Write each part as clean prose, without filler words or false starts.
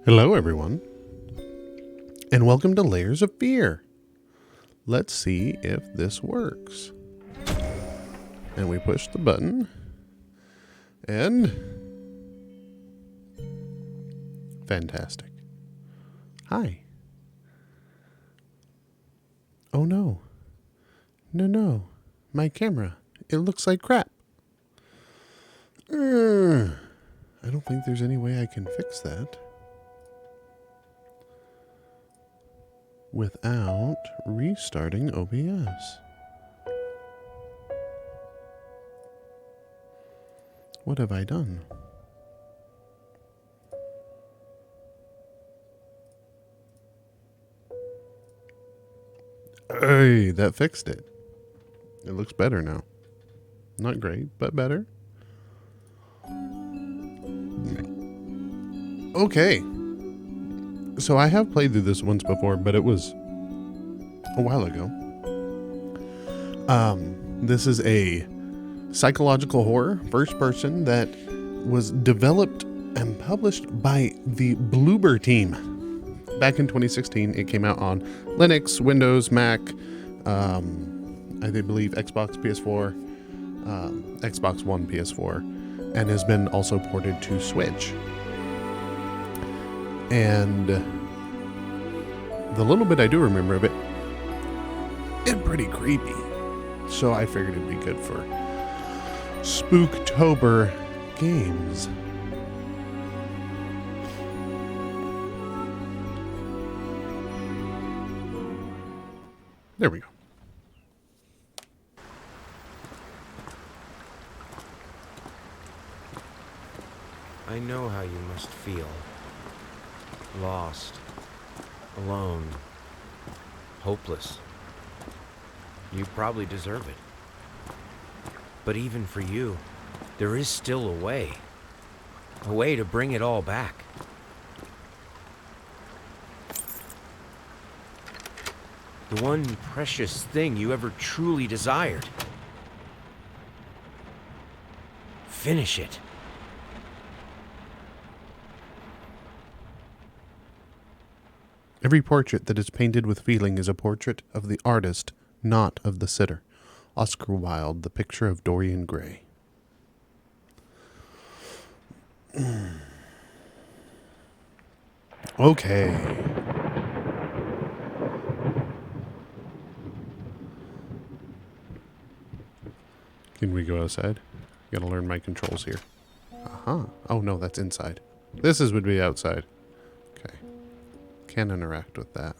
Hello, everyone, and welcome to Layers of Fear. Let's see if this works. And we push the button, and fantastic. Hi. Oh no. No. My camera. It looks like crap. I don't think there's any way I can fix that without restarting OBS. What have I done? Hey, that fixed it. It looks better now. Not great, but better. Okay. So I have played through this once before, but it was a while ago. This is a psychological horror, first person, that was developed and published by the Bloober team. Back in 2016, it came out on Linux, Windows, Mac, I believe Xbox, PS4, Xbox One, PS4, and has been also ported to Switch. And the little bit I do remember of it, it's pretty creepy. So I figured it'd be good for Spooktober games. There we go. I know how you must feel. Lost. Alone. Hopeless. You probably deserve it. But even for you, there is still a way. A way to bring it all back. The one precious thing you ever truly desired. Finish it. Every portrait that is painted with feeling is a portrait of the artist, not of the sitter. Oscar Wilde, The Picture of Dorian Gray. Okay. Can we go outside? Gotta learn my controls here. Oh no, that's inside. This would be outside. Okay. Can't interact with that.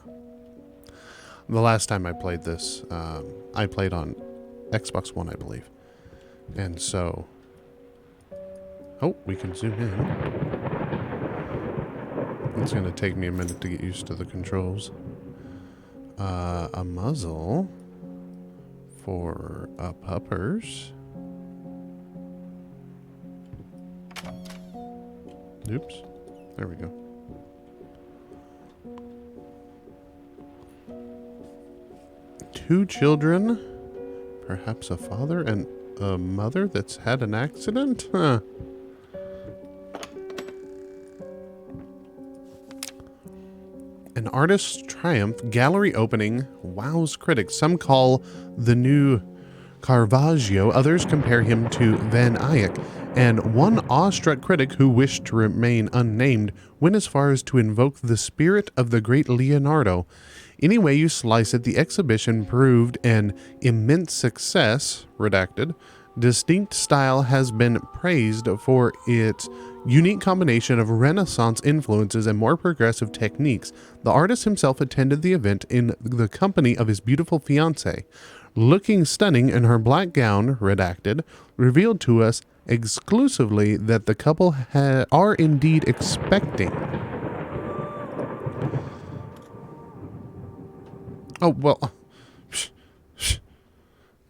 The last time I played this, I played on Xbox One, I believe. And so... Oh, we can zoom in. It's going to take me a minute to get used to the controls. A muzzle for puppers. Oops. There we go. Two children, perhaps a father and a mother that's had an accident? Huh. An artist's triumph gallery opening wows critics. Some call the new Caravaggio, others compare him to Van Eyck, and one awestruck critic who wished to remain unnamed went as far as to invoke the spirit of the great Leonardo. Any way you slice it, the exhibition proved an immense success, redacted. Distinct style has been praised for its unique combination of Renaissance influences and more progressive techniques. The artist himself attended the event in the company of his beautiful fiancée. Looking stunning in her black gown, redacted, revealed to us exclusively that the couple are indeed expecting. Oh, well, I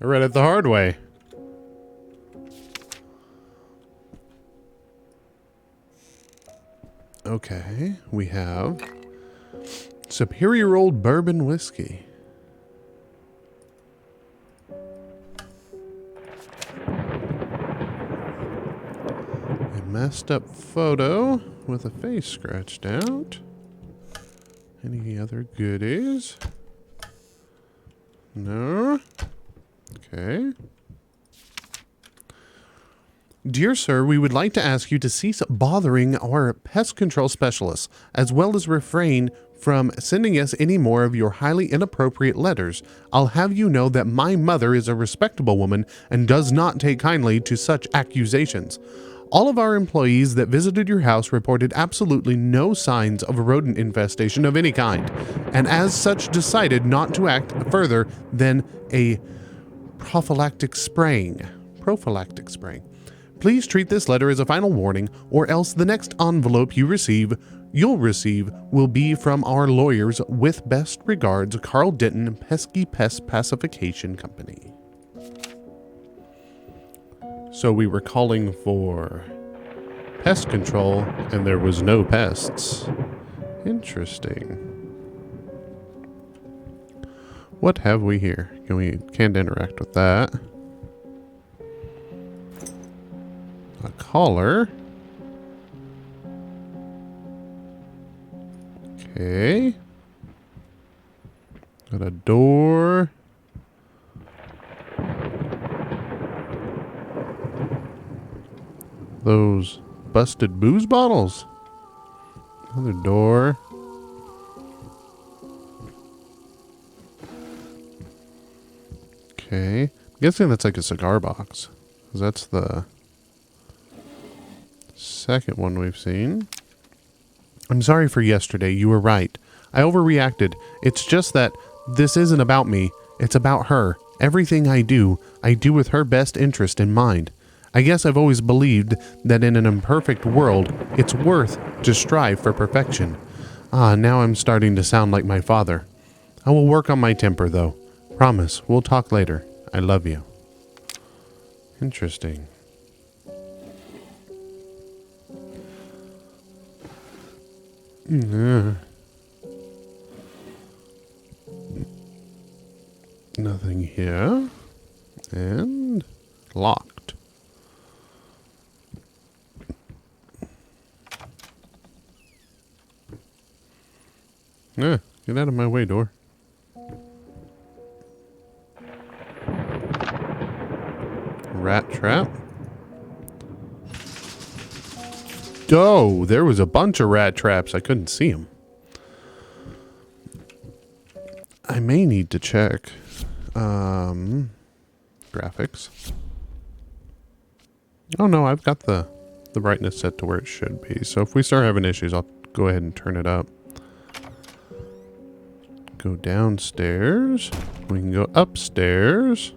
read it the hard way. Okay, we have Superior Old Bourbon Whiskey. A messed up photo with a face scratched out. Any other goodies? No. Okay. Dear sir, we would like to ask you to cease bothering our pest control specialists, as well as refrain from sending us any more of your highly inappropriate letters. I'll have you know that my mother is a respectable woman and does not take kindly to such accusations. All of our employees that visited your house reported absolutely no signs of a rodent infestation of any kind, and as such decided not to act further than a prophylactic spraying. Please treat this letter as a final warning, or else the next envelope you'll receive will be from our lawyers. With best regards, Carl Denton, Pesky Pest Pacification Company. So we were calling for pest control, and there was no pests. Interesting. What have we here? Can't interact with that. A collar. Okay. Got a door. Those busted booze bottles. Another door. Okay. I'm guessing that's like a cigar box, 'cause that's the second one we've seen. I'm sorry for yesterday. You were right. I overreacted. It's just that this isn't about me. It's about her. Everything I do with her best interest in mind. I guess I've always believed that in an imperfect world, it's worth to strive for perfection. Now I'm starting to sound like my father. I will work on my temper, though. Promise, we'll talk later. I love you. Interesting. Nothing here. And locked. Get out of my way, door. Rat trap. Oh, there was a bunch of rat traps. I couldn't see them. I may need to check graphics. Oh no, I've got the brightness set to where it should be. So if we start having issues, I'll go ahead and turn it up. Go downstairs. We can go upstairs.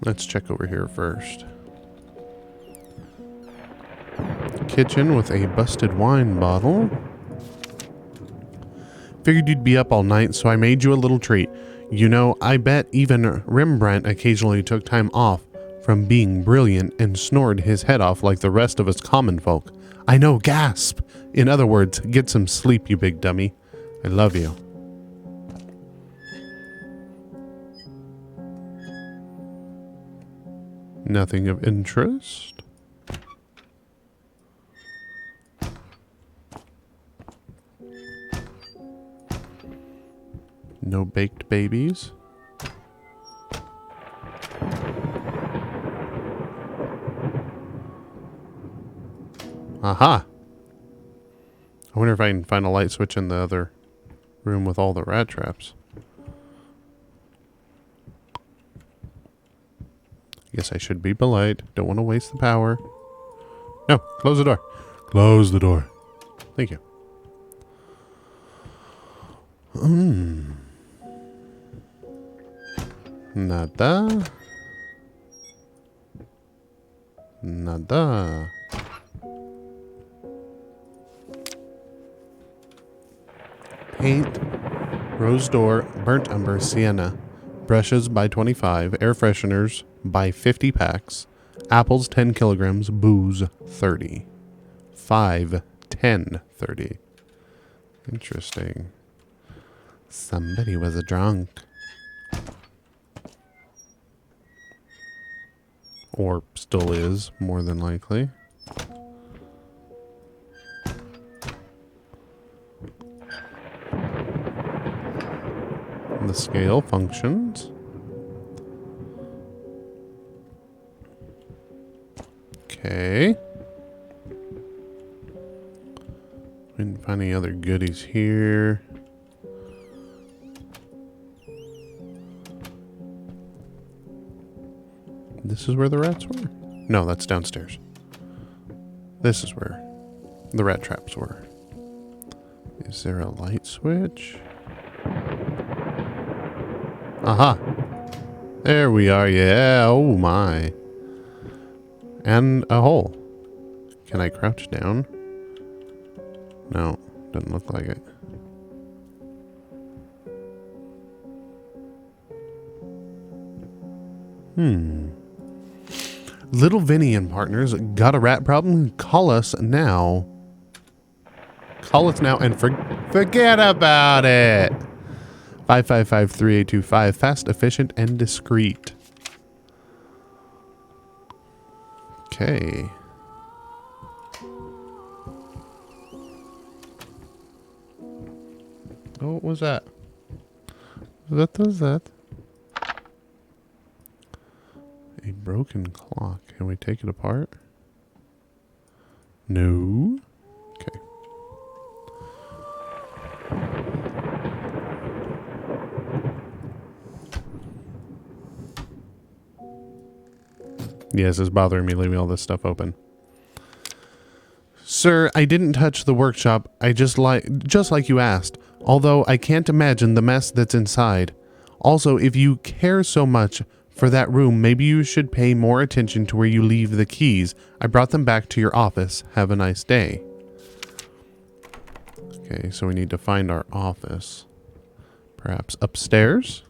Let's check over here first. Kitchen with a busted wine bottle. Figured you'd be up all night, so I made you a little treat. You know, I bet even Rembrandt occasionally took time off from being brilliant and snored his head off like the rest of us common folk. I know, gasp! In other words, get some sleep, you big dummy. I love you. Nothing of interest. No baked babies. Aha! I wonder if I can find a light switch in the other room with all the rat traps. Guess I should be polite. Don't want to waste the power. No, close the door. Close the door. Thank you. Nada. Nada. Paint. Rose door. Burnt umber. Sienna. Brushes by 25. Air fresheners by 50 packs. Apples 10 kilograms. Booze 30. 5, 10, 30. Interesting. Somebody was a drunk. Or still is, more than likely. The scale functions. Okay. We didn't find any other goodies here. This is where the rats were? No, that's downstairs. This is where the rat traps were. Is there a light switch? Aha! There we are, yeah, oh my. And a hole. Can I crouch down? No, doesn't look like it. Little Vinny and partners, got a rat problem? Call us now. Call us now and forget about it. 555-3825. Fast, efficient, and discreet. Okay. Oh, what was that? What was that? A broken clock. Can we take it apart? No. Okay. Yes, it's bothering me leaving all this stuff open. Sir, I didn't touch the workshop. I just like you asked. Although I can't imagine the mess that's inside. Also, if you care so much for that room, maybe you should pay more attention to where you leave the keys. I brought them back to your office. Have a nice day. Okay, so we need to find our office. Perhaps upstairs?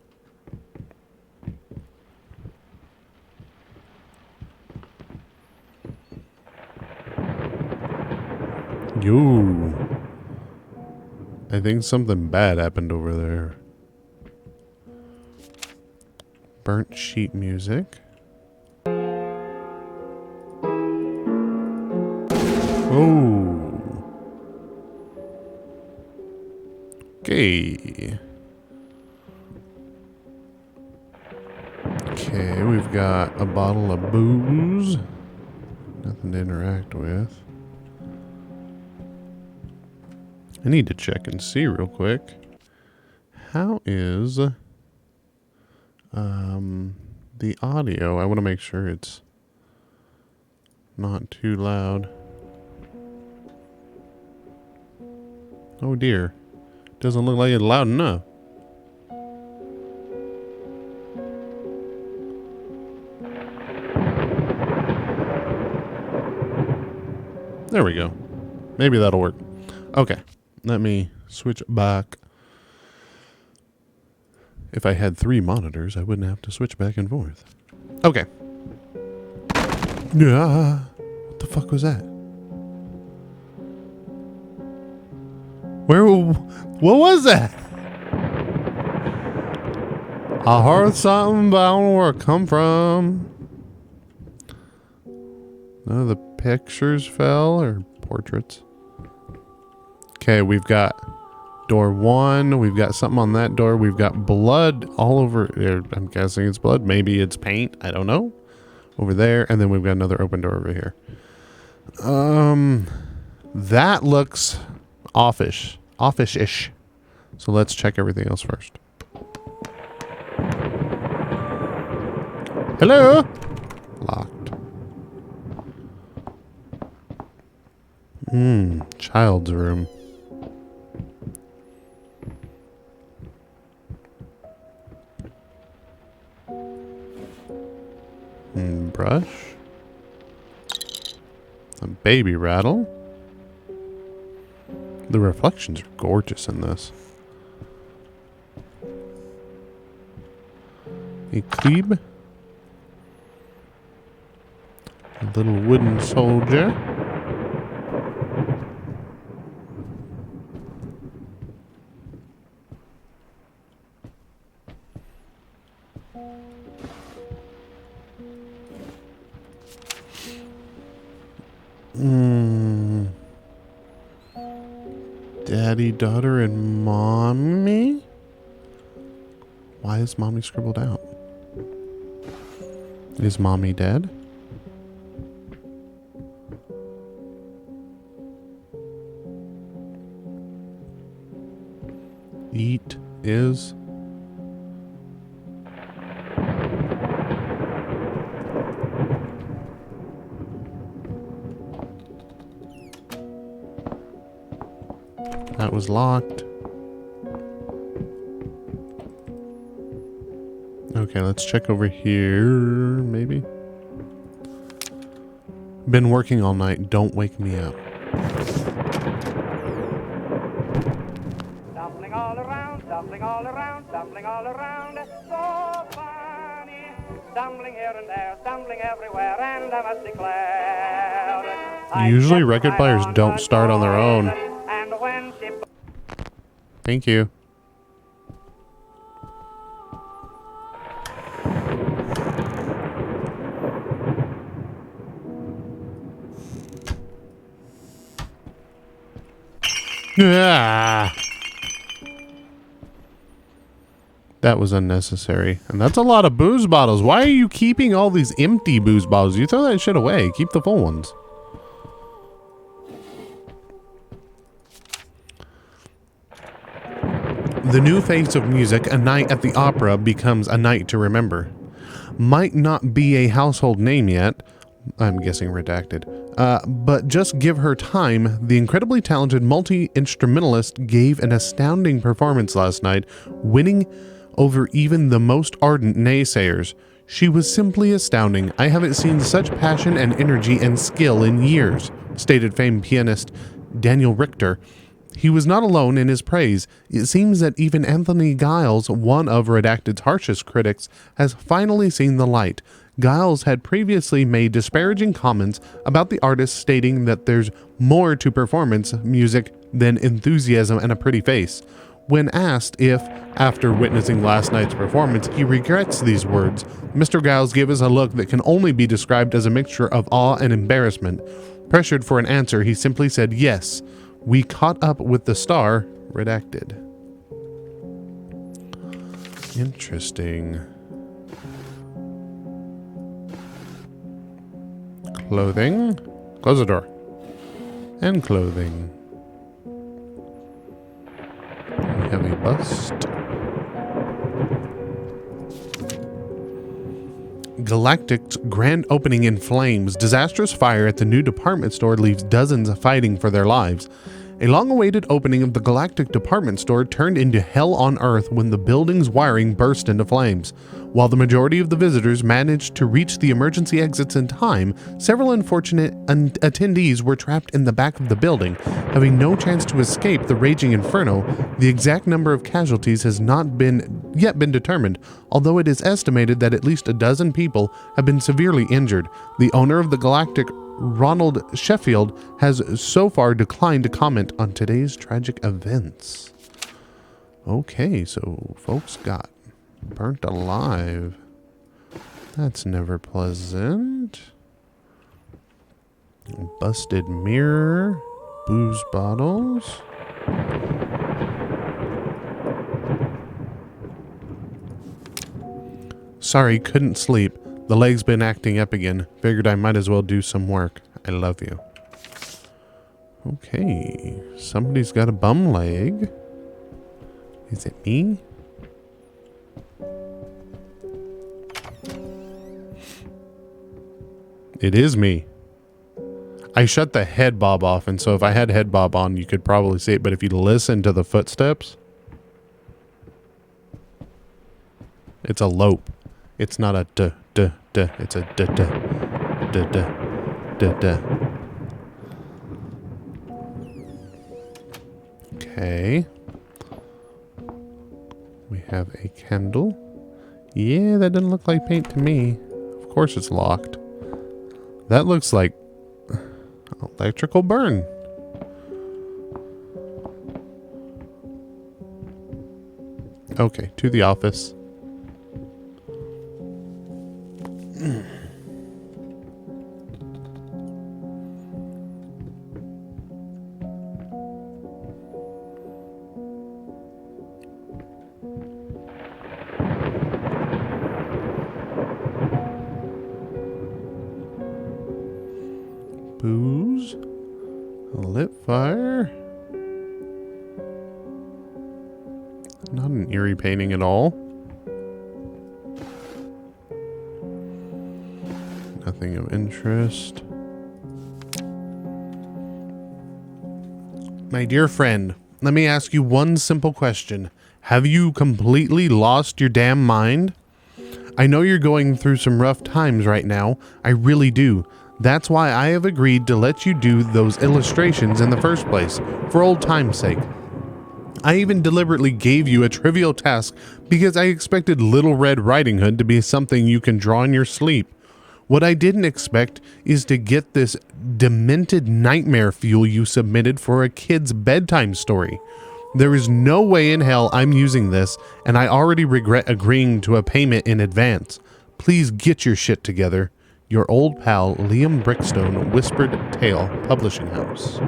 Yo. I think something bad happened over there. Burnt sheet music. Oh. Okay. Okay, we've got a bottle of booze. Nothing to interact with. I need to check and see real quick. How is the audio? I want to make sure it's not too loud. Oh dear. Doesn't look like it's loud enough. There we go. Maybe that'll work. Okay. Let me switch back. If I had 3 monitors, I wouldn't have to switch back and forth. Okay. Yeah. What the fuck was that? What was that? I heard something, but I don't know where it come from. None of the pictures fell, or portraits. Okay, we've got door 1. We've got something on that door. We've got blood all over there. I'm guessing it's blood. Maybe it's paint. I don't know. Over there. And then we've got another open door over here. That looks offish. Offish-ish. So let's check everything else first. Hello? Locked. Child's room. Brush. A baby rattle. The reflections are gorgeous in this. A cleave. A little wooden soldier. Daddy, daughter, and mommy? Why is mommy scribbled out? Is mommy dead? Eat is... That was locked. Okay, let's check over here, maybe. Been working all night. Don't wake me up. Dumpling all around, dumpling all around, dumpling all around. So funny. Stumbling here and there, stumbling everywhere, and I must declare. Usually record players don't start on their own. And when she... Thank you. Ah. That was unnecessary. And that's a lot of booze bottles. Why are you keeping all these empty booze bottles? You throw that shit away. Keep the full ones. The new face of music, A Night at the Opera, becomes A Night to Remember. Might not be a household name yet. I'm guessing redacted. But just give her time. The incredibly talented multi-instrumentalist gave an astounding performance last night, winning over even the most ardent naysayers. She was simply astounding. I haven't seen such passion and energy and skill in years, stated famed pianist Daniel Richter. He was not alone in his praise. It seems that even Anthony Giles, one of Redacted's harshest critics, has finally seen the light. Giles had previously made disparaging comments about the artist, stating that there's more to performance music than enthusiasm and a pretty face. When asked if, after witnessing last night's performance, he regrets these words, Mr. Giles gave us a look that can only be described as a mixture of awe and embarrassment. Pressured for an answer, he simply said, yes, we caught up with the star, redacted. Interesting. Clothing. Close the door. And clothing. We have a bust. Galactic's grand opening in flames. Disastrous fire at the new department store leaves dozens fighting for their lives. A long-awaited opening of the Galactic department store turned into hell on Earth when the building's wiring burst into flames. While the majority of the visitors managed to reach the emergency exits in time, several unfortunate attendees were trapped in the back of the building, having no chance to escape the raging inferno. The exact number of casualties has not yet been determined, although it is estimated that at least a dozen people have been severely injured. The owner of the Galactic, Ronald Sheffield, has so far declined to comment on today's tragic events. Okay, so folks got burnt alive. That's never pleasant. Busted mirror. Booze bottles. Sorry, couldn't sleep. The leg's been acting up again. Figured I might as well do some work. I love you. Okay. Somebody's got a bum leg. Is it me? It is me. I shut the head bob off, and so if I had head bob on, you could probably see it. But if you listen to the footsteps, it's a lope. It's not a duh, duh, duh. It's a duh, duh, duh, duh, duh, duh. Okay. We have a candle. Yeah, that doesn't look like paint to me. Of course it's locked. That looks like electrical burn. Okay, to the office. Booze. A lit fire. Not an eerie painting at all. Nothing of interest. My dear friend, let me ask you one simple question. Have you completely lost your damn mind? I know you're going through some rough times right now. I really do. That's why I have agreed to let you do those illustrations in the first place, for old time's sake. I even deliberately gave you a trivial task because I expected Little Red Riding Hood to be something you can draw in your sleep. What I didn't expect is to get this demented nightmare fuel you submitted for a kid's bedtime story. There is no way in hell I'm using this, and I already regret agreeing to a payment in advance. Please get your shit together. Your old pal, Liam Brickstone, Whispered Tale Publishing House.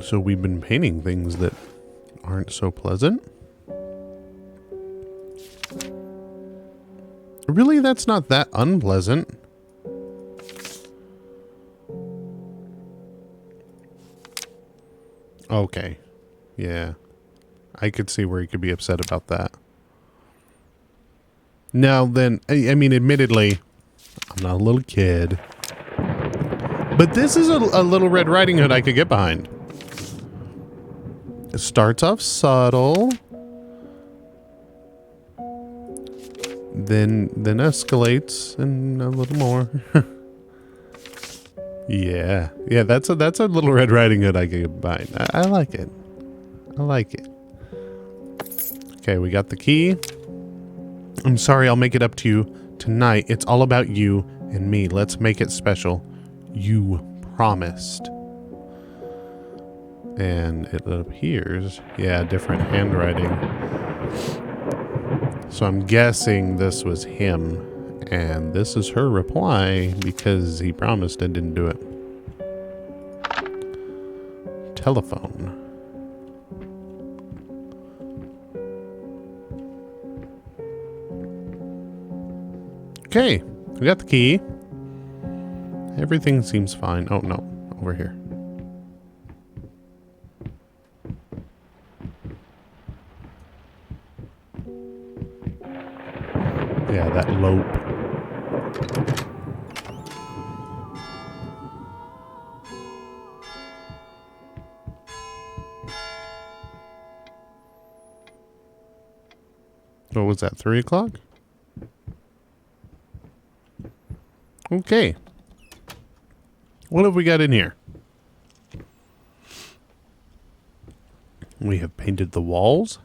So we've been painting things that aren't so pleasant. Really, that's not that unpleasant. Okay. Yeah. I could see where you could be upset about that. Now then, I mean, admittedly, I'm not a little kid. But this is a Little Red Riding Hood I could get behind. It starts off subtle. Then escalates and a little more. Yeah, that's a Little Red Riding Hood I could get behind. I like it. I like it. Okay, we got the key. I'm sorry, I'll make it up to you tonight. It's all about you and me. Let's make it special. You promised. And it appears, yeah, different handwriting. So I'm guessing this was him, and this is her reply because he promised and didn't do it. Telephone. Okay, we got the key. Everything seems fine. Oh no, over here. Yeah, that lope. What was that, 3 o'clock? Okay. What have we got in here? We have painted the walls.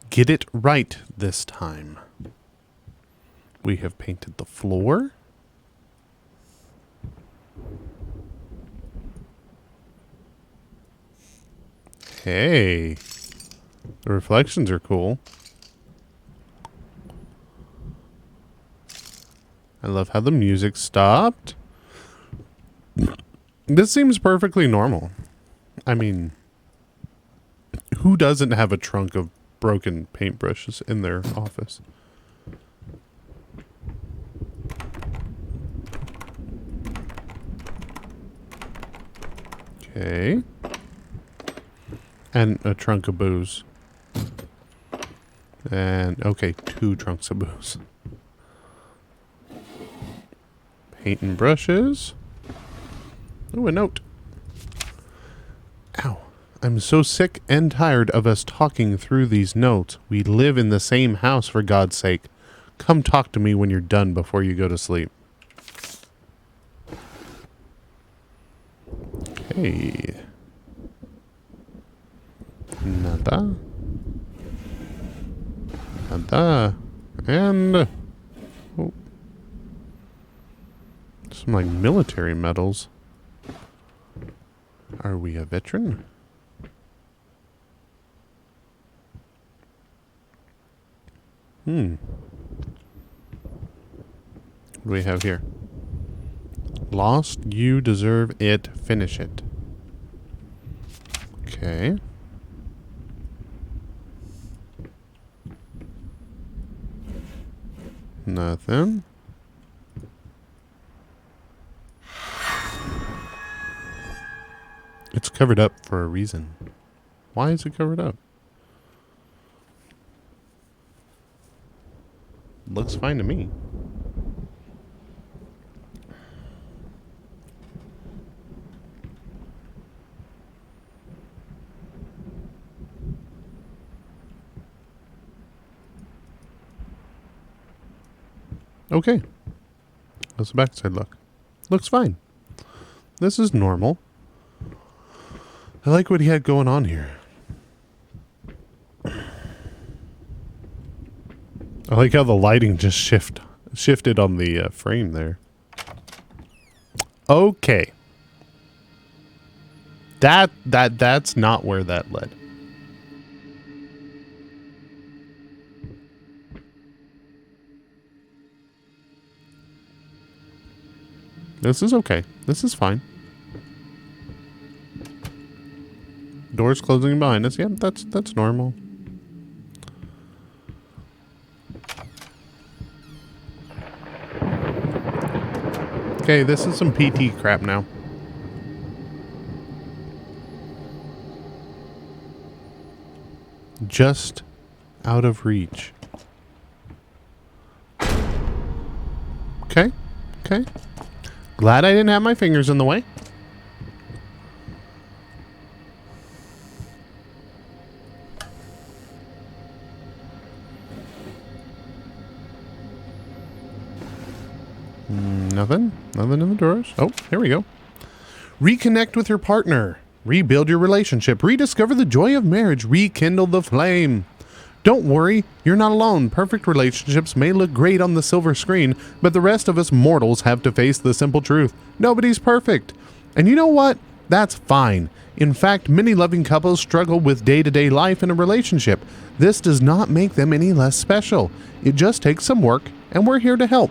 Get it right this time. We have painted the floor. Hey. The reflections are cool. I love how the music stopped. This seems perfectly normal. I mean, who doesn't have a trunk of broken paintbrushes in their office? Okay. And a trunk of booze. And, okay, 2 trunks of booze. Paint and brushes. Oh, a note. Ow. I'm so sick and tired of us talking through these notes. We live in the same house, for God's sake. Come talk to me when you're done before you go to sleep. Okay. Nada. Nada. And... oh. Some, like, military medals. Are we a veteran? What do we have here? Lost, you deserve it, finish it. Okay. Nothing. It's covered up for a reason. Why is it covered up? Looks fine to me. Okay. How's the backside look? Looks fine. This is normal. I like what he had going on here. I like how the lighting just shifted on the frame there. Okay. That's not where that led. This is okay. This is fine. Doors closing behind us. Yeah, that's normal. Okay, this is some PT crap now. Just out of reach. Okay. Okay. Glad I didn't have my fingers in the way. Nothing. Nothing in the drawers. Oh, here we go. Reconnect with your partner. Rebuild your relationship. Rediscover the joy of marriage. Rekindle the flame. Don't worry, you're not alone. Perfect relationships may look great on the silver screen, but the rest of us mortals have to face the simple truth. Nobody's perfect. And you know what? That's fine. In fact, many loving couples struggle with day-to-day life in a relationship. This does not make them any less special. It just takes some work, and we're here to help.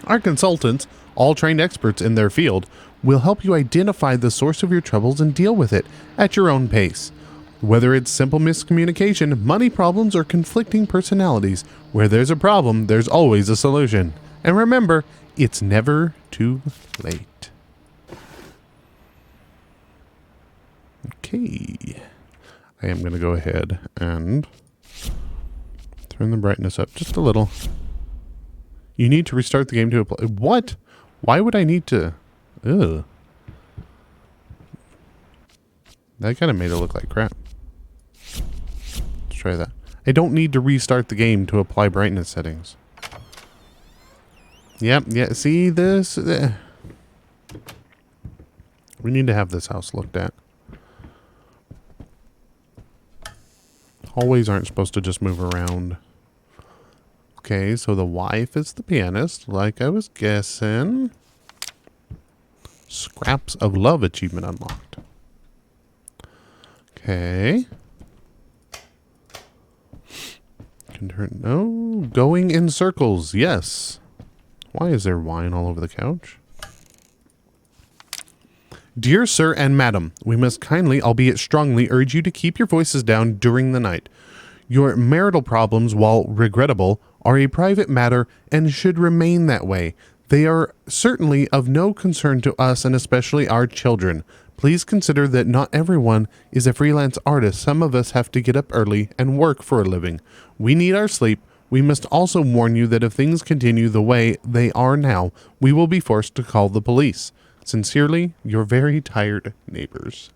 Our consultants, all trained experts in their field, will help you identify the source of your troubles and deal with it at your own pace. Whether it's simple miscommunication, money problems, or conflicting personalities, where there's a problem, there's always a solution. And remember, it's never too late. Okay. I am going to go ahead and turn the brightness up just a little. You need to restart the game to apply. What? Why would I need to? Ugh. That kind of made it look like crap. Let's try that. I don't need to restart the game to apply brightness settings. Yep, yeah, see this? We need to have this house looked at. Hallways aren't supposed to just move around. Okay, so the wife is the pianist, like I was guessing. Scraps of Love achievement unlocked. Okay. Can turn, no, going in circles, yes. Why is there wine all over the couch? Dear sir and madam, we must kindly, albeit strongly, urge you to keep your voices down during the night. Your marital problems, while regrettable, are a private matter and should remain that way. They are certainly of no concern to us and especially our children. Please consider that not everyone is a freelance artist. Some of us have to get up early and work for a living. We need our sleep. We must also warn you that if things continue the way they are now, we will be forced to call the police. Sincerely, your very tired neighbors.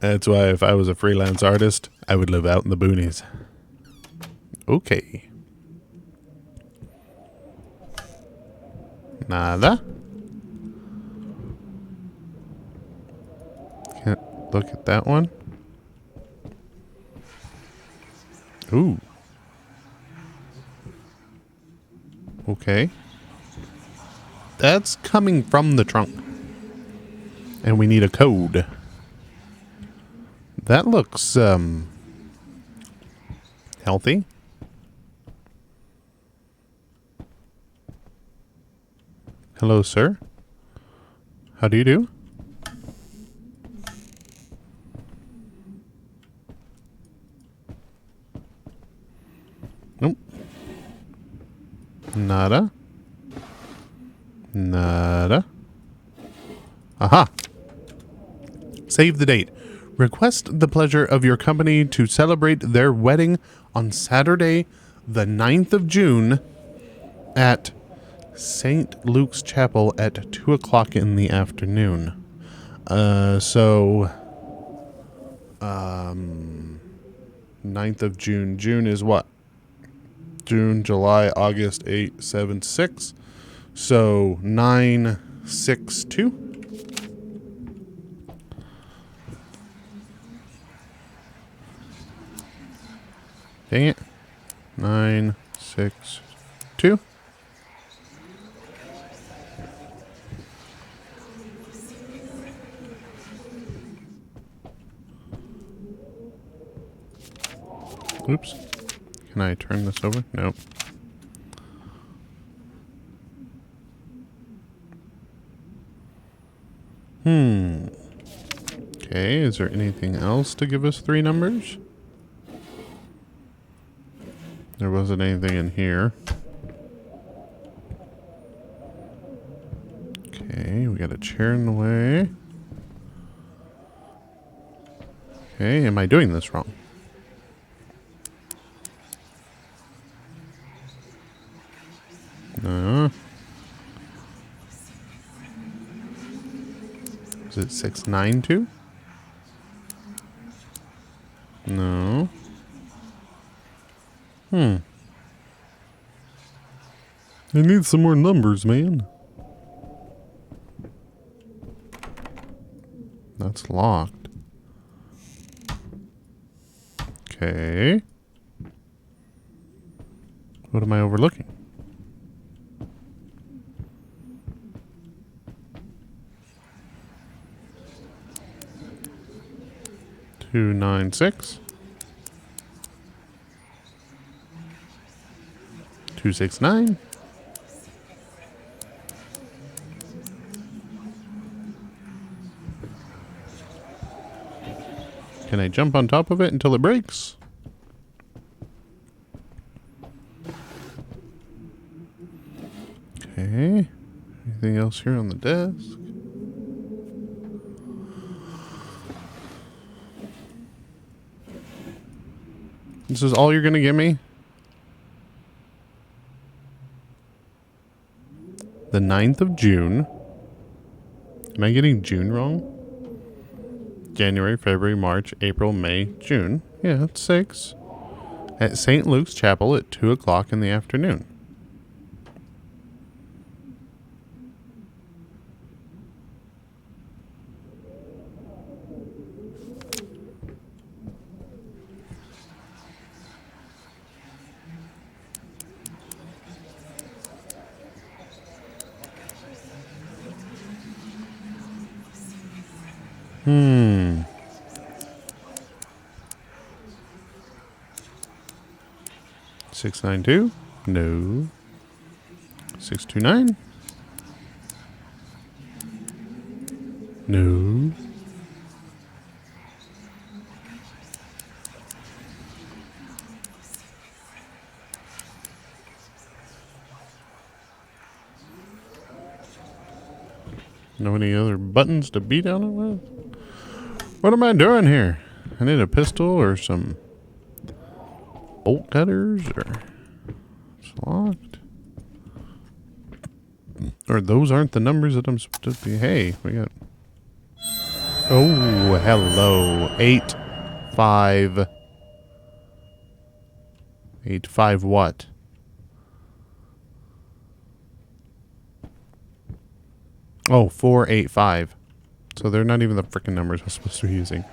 That's why if I was a freelance artist, I would live out in the boonies. Okay. Nada. Can't look at that one. Ooh. Okay. That's coming from the trunk. And we need a code. That looks, healthy. Hello, sir. How do you do? Nada. Nada. Aha. Save the date. Request the pleasure of your company to celebrate their wedding on Saturday, the 9th of June at St. Luke's Chapel at 2 o'clock in the afternoon. 9th of June. June is what? June, July, August, 8, 7, 6. So 9, 6, 2. Dang it. 9, 6, 2. Oops. Can I turn this over? Nope. Okay, is there anything else to give us 3 numbers? There wasn't anything in here. Okay, we got a chair in the way. Okay, am I doing this wrong? No. Is it 692? No. I need some more numbers, man. That's locked. Okay. What am I overlooking? Two, 9, 6. 2, 6, 9. Can I jump on top of it until it breaks? Okay. Anything else here on the desk? This is all you're going to give me? The 9th of June. Am I getting June wrong? January, February, March, April, May, June. Yeah, it's 6. At St. Luke's Chapel at 2 o'clock in the afternoon. Hmm. 692? No. 629? No. Know any other buttons to beat on it with? What am I doing here? I need a pistol or some bolt cutters or it's locked. Or those aren't the numbers that I'm supposed to be. Hey, we got. Oh, hello. 8, 5. 8, 5 what? Oh, 4, 8, 5. So they're not even the freaking numbers I'm supposed to be using.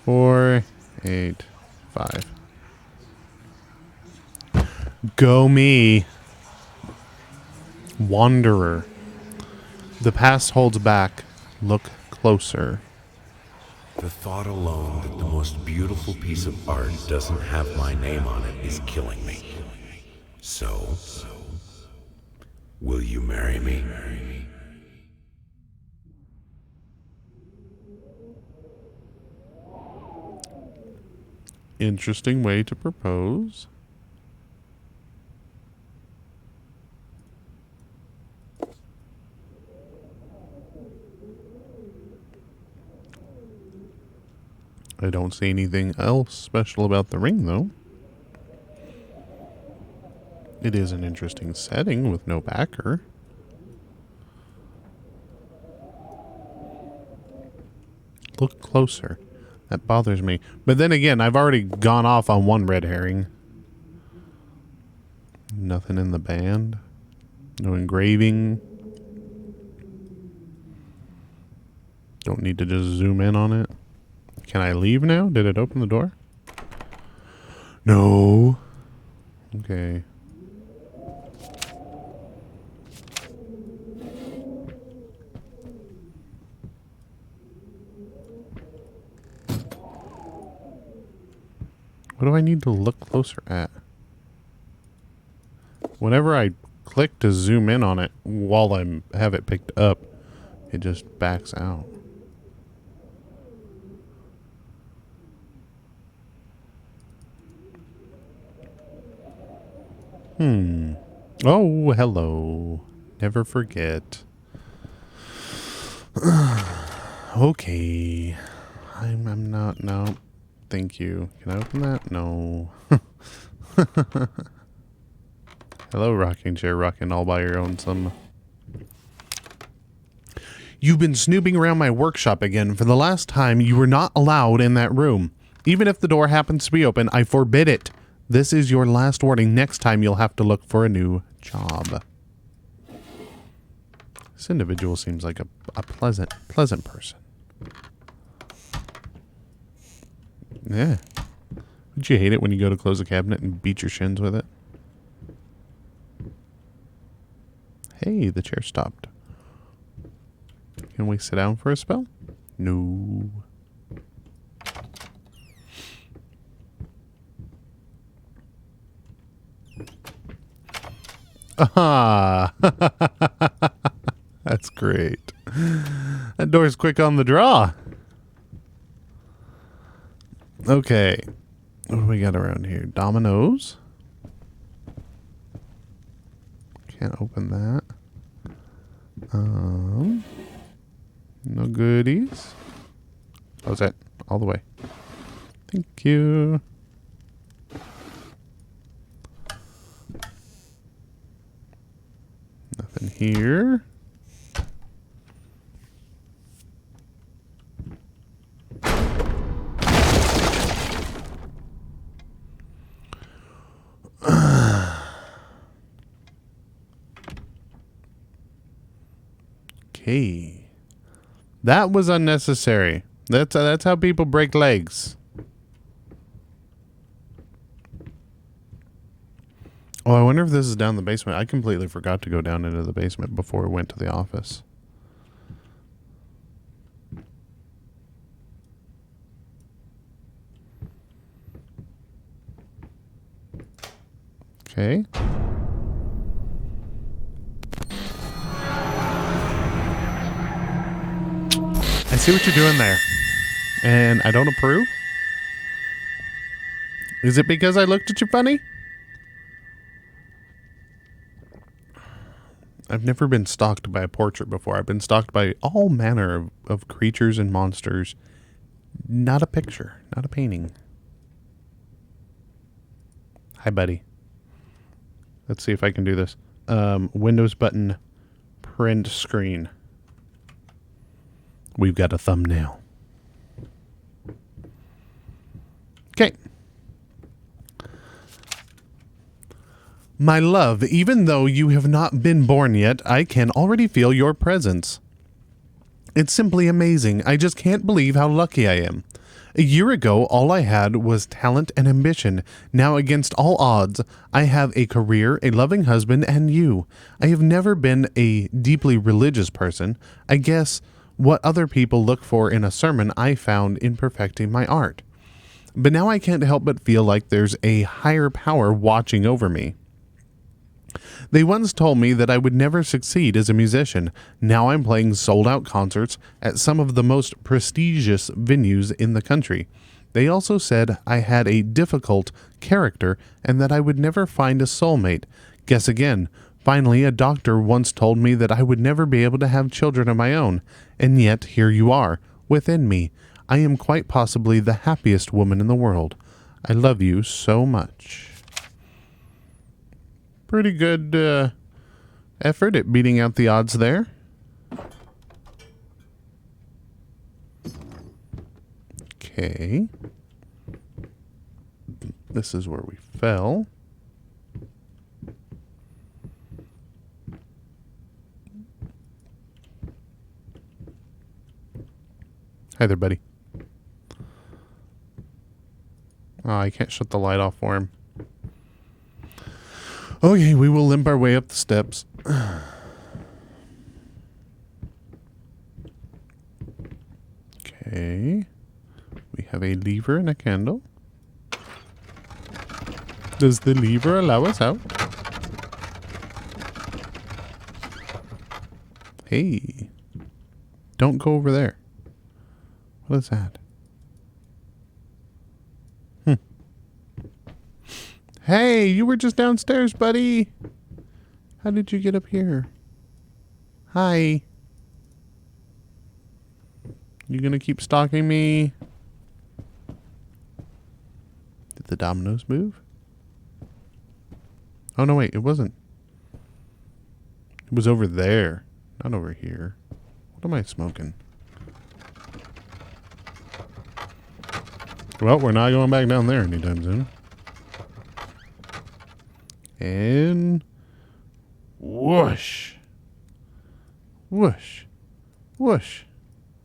4, 8, 5. Go me. Wanderer. The past holds back. Look closer. The thought alone that the most beautiful piece of art doesn't have my name on it is killing me. So, will you marry me? Interesting way to propose. I don't see anything else special about the ring, though. It is an interesting setting with no backer. Look closer. That bothers me. But then again, I've already gone off on one red herring. Nothing in the band. No engraving. Don't need to just zoom in on it. Can I leave now? Did it open the door? No. Okay. What do I need to look closer at? Whenever I click to zoom in on it while I have it picked up, it just backs out. Oh, hello. Never forget. Okay. I'm not, no. Thank you. Can I open that? No. Hello, rocking chair, rocking all by your own some. You've been snooping around my workshop again. For the last time, you were not allowed in that room. Even if the door happens to be open, I forbid it. This is your last warning. Next time, you'll have to look for a new job. This individual seems like a pleasant person. Yeah. Would you hate it when you go to close a cabinet and beat your shins with it? Hey, the chair stopped. Can we sit down for a spell? No. Ah. That's great. That door's quick on the draw. Okay. What do we got around here? Dominoes. Can't open that. No goodies. Oh, is that all the way? Thank you. Nothing here. Okay. That was unnecessary. That's how people break legs. Oh, I wonder if this is down the basement. I completely forgot to go down into the basement before we went to the office. Okay. I see what you're doing there. And I don't approve? Is it because I looked at you funny? I've never been stalked by a portrait before. I've been stalked by all manner of creatures and monsters. Not a picture. Not a painting. Hi, buddy. Let's see if I can do this. Windows button, print screen. We've got a thumbnail. Okay. My love, even though you have not been born yet, I can already feel your presence. It's simply amazing. I just can't believe how lucky I am. A year ago, all I had was talent and ambition. Now, against all odds, I have a career, a loving husband, and you. I have never been a deeply religious person. I guess what other people look for in a sermon I found in perfecting my art. But now I can't help but feel like there's a higher power watching over me. They once told me that I would never succeed as a musician. Now I'm playing sold-out concerts at some of the most prestigious venues in the country. They also said I had a difficult character and that I would never find a soulmate. Guess again. Finally, a doctor once told me that I would never be able to have children of my own. And yet, here you are, within me. I am quite possibly the happiest woman in the world. I love you so much. Pretty good effort at beating out the odds there. Okay. This is where we fell. Hi there, buddy. Oh, I can't shut the light off for him. Okay, we will limp our way up the steps. Okay. We have a lever and a candle. Does the lever allow us out? Hey. Don't go over there. What is that? Hey, you were just downstairs, buddy. How did you get up here? Hi. You gonna keep stalking me? Did the dominoes move? Oh, no, wait, it wasn't. It was over there, not over here. What am I smoking? Well, we're not going back down there anytime soon. And whoosh. Whoosh. Whoosh.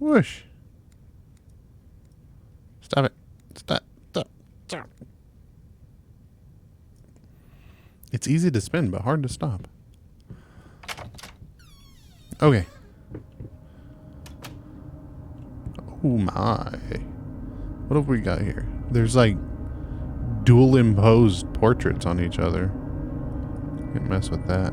Whoosh. Stop it. Stop. Stop. Stop. It's easy to spin, but hard to stop. Okay. Oh my. What have we got here? There's like dual imposed portraits on each other. Can't mess with that.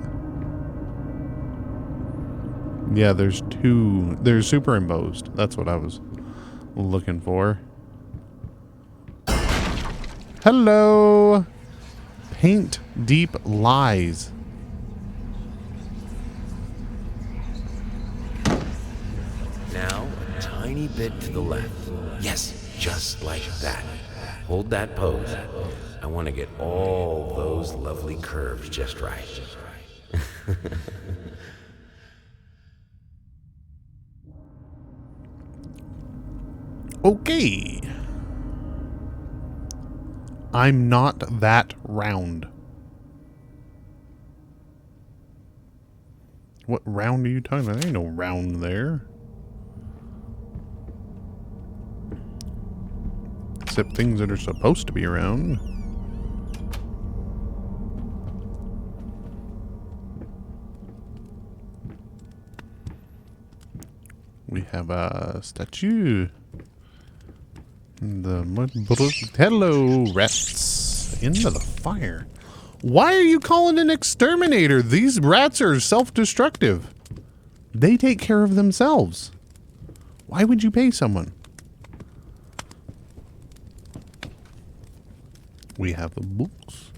Yeah, there's two. They're superimposed. That's what I was looking for. Hello. Paint deep lies. Now, a tiny bit to the left. Yes, just like that. Hold that pose. I want to get all those lovely curves just right. Okay. I'm not that round. What round are you talking about? There ain't no round there. Except things that are supposed to be round. We have a statue. Hello, rats. Into the fire. Why are you calling an exterminator? These rats are self-destructive. They take care of themselves. Why would you pay someone? We have the books.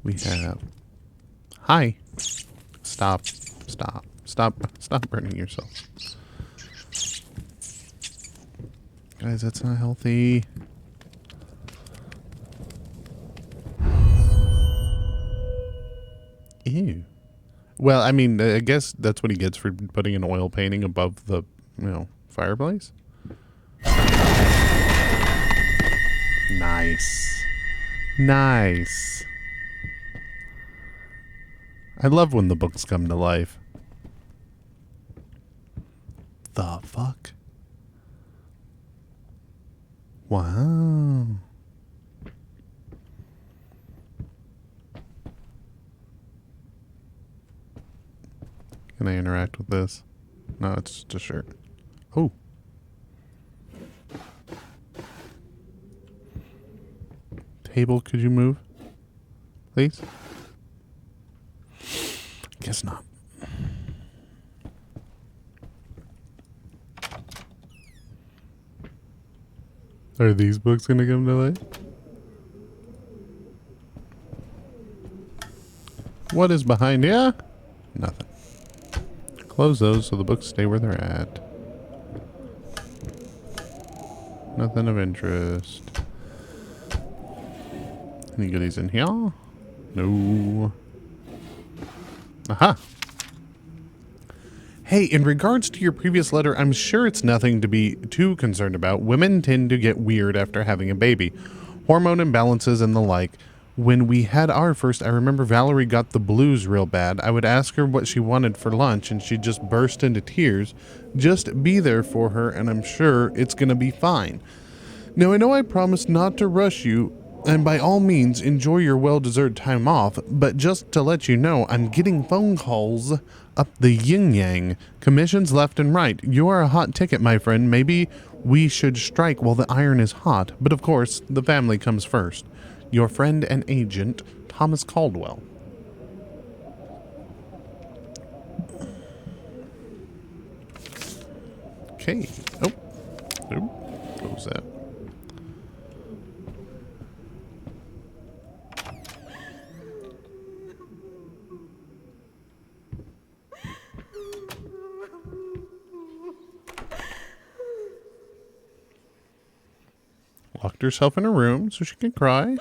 We have... Hi. Stop. Stop. Stop. Stop burning yourself. Guys, that's not healthy. Ew. Well, I mean, I guess that's what he gets for putting an oil painting above the, fireplace. Nice. Nice. I love when the books come to life. The fuck? Wow. Can I interact with this? No, it's just a shirt. Oh. Table, could you move? Please? Guess not. Are these books gonna come to life? What is behind ya? Nothing. Close those so the books stay where they're at. Nothing of interest. Any goodies in here? No. Aha. Hey, in regards to your previous letter, I'm sure it's nothing to be too concerned about. Women tend to get weird after having a baby. Hormone imbalances and the like. When we had our first, I remember Valerie got the blues real bad. I would ask her what she wanted for lunch, and she'd just burst into tears. Just be there for her, and I'm sure it's going to be fine. Now, I know I promised not to rush you, and by all means, enjoy your well-deserved time off, but just to let you know, I'm getting phone calls up the yin-yang. Commissions left and right. You are a hot ticket, my friend. Maybe we should strike while the iron is hot, but of course, the family comes first. Your friend and agent, Thomas Caldwell. Okay. Oh. Close that. Locked herself in her room so she can cry.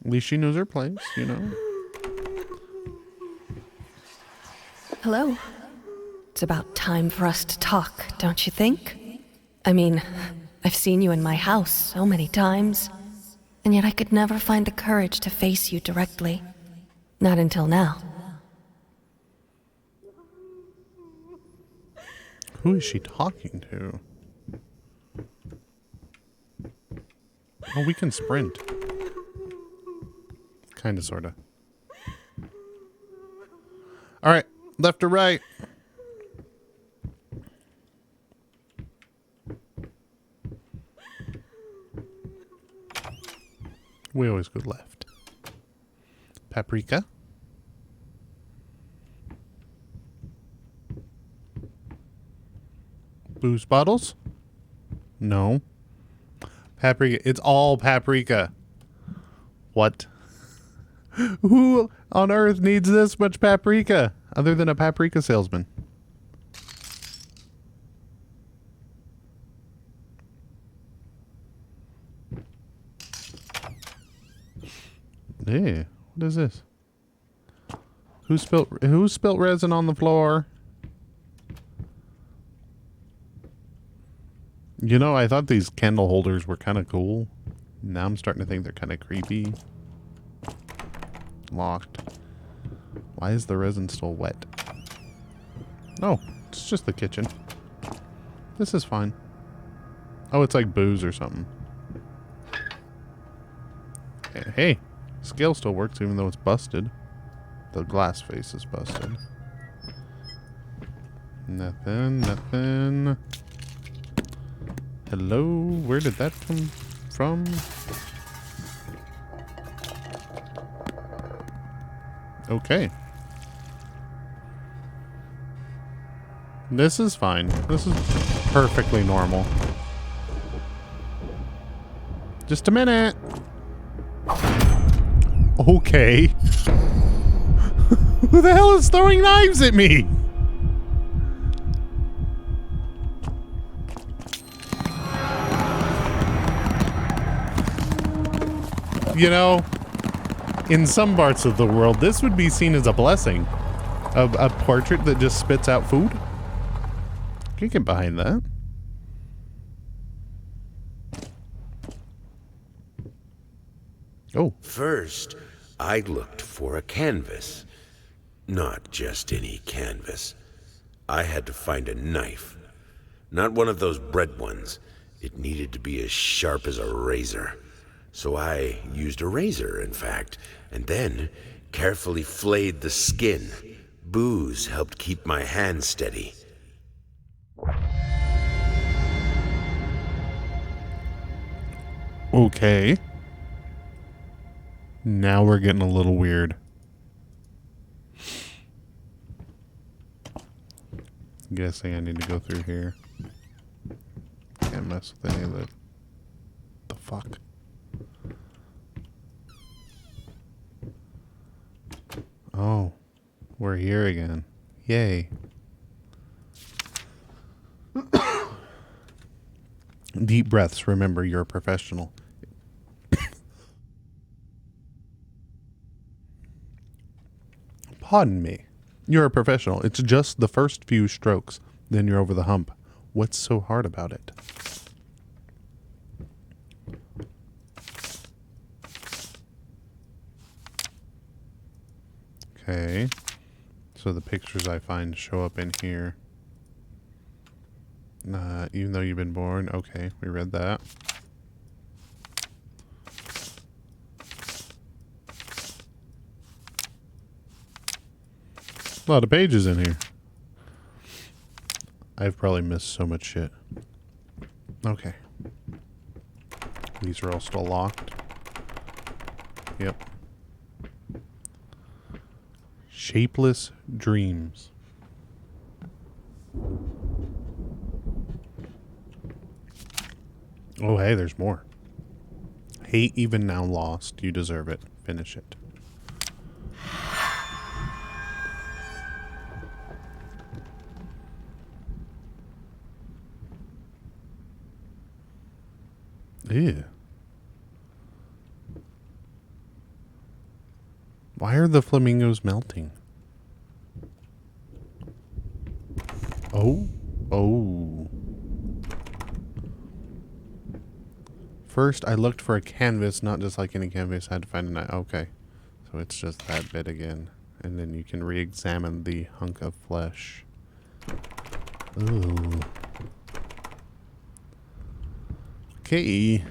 At least she knows her place, you know. Hello. It's about time for us to talk, don't you think? I mean, I've seen you in my house so many times, and yet I could never find the courage to face you directly. Not until now. Who is she talking to? Oh, we can sprint. Kinda, sorta. Alright, left or right? We always go left. Paprika. Booze bottles? No. Paprika. It's all paprika. What? Who on earth needs this much paprika other than a paprika salesman? Yeah, what is this? Who spilt resin on the floor? You know, I thought these candle holders were kind of cool. Now I'm starting to think they're kind of creepy. Locked. Why is the resin still wet? Oh, it's just the kitchen. This is fine. Oh, it's like booze or something. Hey, scale still works even though it's busted. The glass face is busted. Nothing. Hello? Where did that come from? Okay. This is fine. This is perfectly normal. Just a minute. Okay. Who the hell is throwing knives at me? You know, in some parts of the world, this would be seen as a blessing. A portrait that just spits out food. You can get behind that. Oh. First, I looked for a canvas. Not just any canvas. I had to find a knife. Not one of those bread ones. It needed to be as sharp as a razor. So I used a razor, in fact, and then carefully flayed the skin. Booze helped keep my hand steady. Okay. Now we're getting a little weird. Guessing I need to go through here. Can't mess with any of the fuck. Oh, we're here again. Yay. Deep breaths. Remember, you're a professional. Pardon me. You're a professional. It's just the first few strokes. Then you're over the hump. What's so hard about it? Okay. So the pictures I find show up in here. Even though you've been born. Okay, we read that. A lot of pages in here. I've probably missed so much shit. Okay. These are all still locked. Yep. Shapeless dreams. Oh, hey, there's more. Hate even now lost. You deserve it. Finish it. Ew. Why are the flamingos melting? Oh. Oh. First, I looked for a canvas, not just like any canvas. I had to find a knife. Okay. So it's just that bit again. And then you can re-examine the hunk of flesh. Ooh. Okay.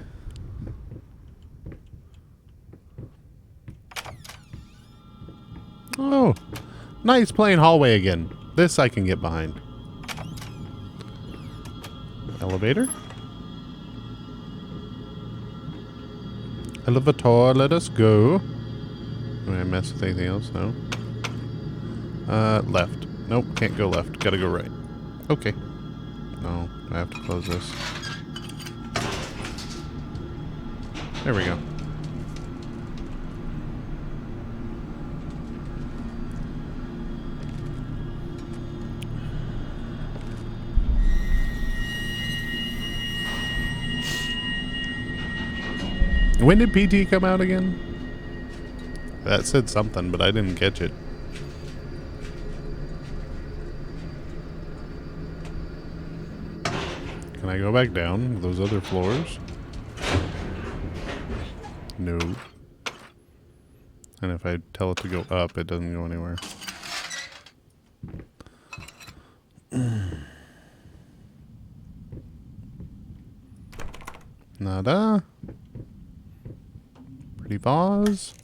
Oh. Nice plain hallway again. This I can get behind. Elevator? Elevator, let us go. Am I mess with anything else? No. Left. Nope, can't go left. Gotta go right. Okay. No, I have to close this. There we go. When did PT come out again? That said something, but I didn't catch it. Can I go back down those other floors? No. And if I tell it to go up, it doesn't go anywhere. Nada. Pretty vase.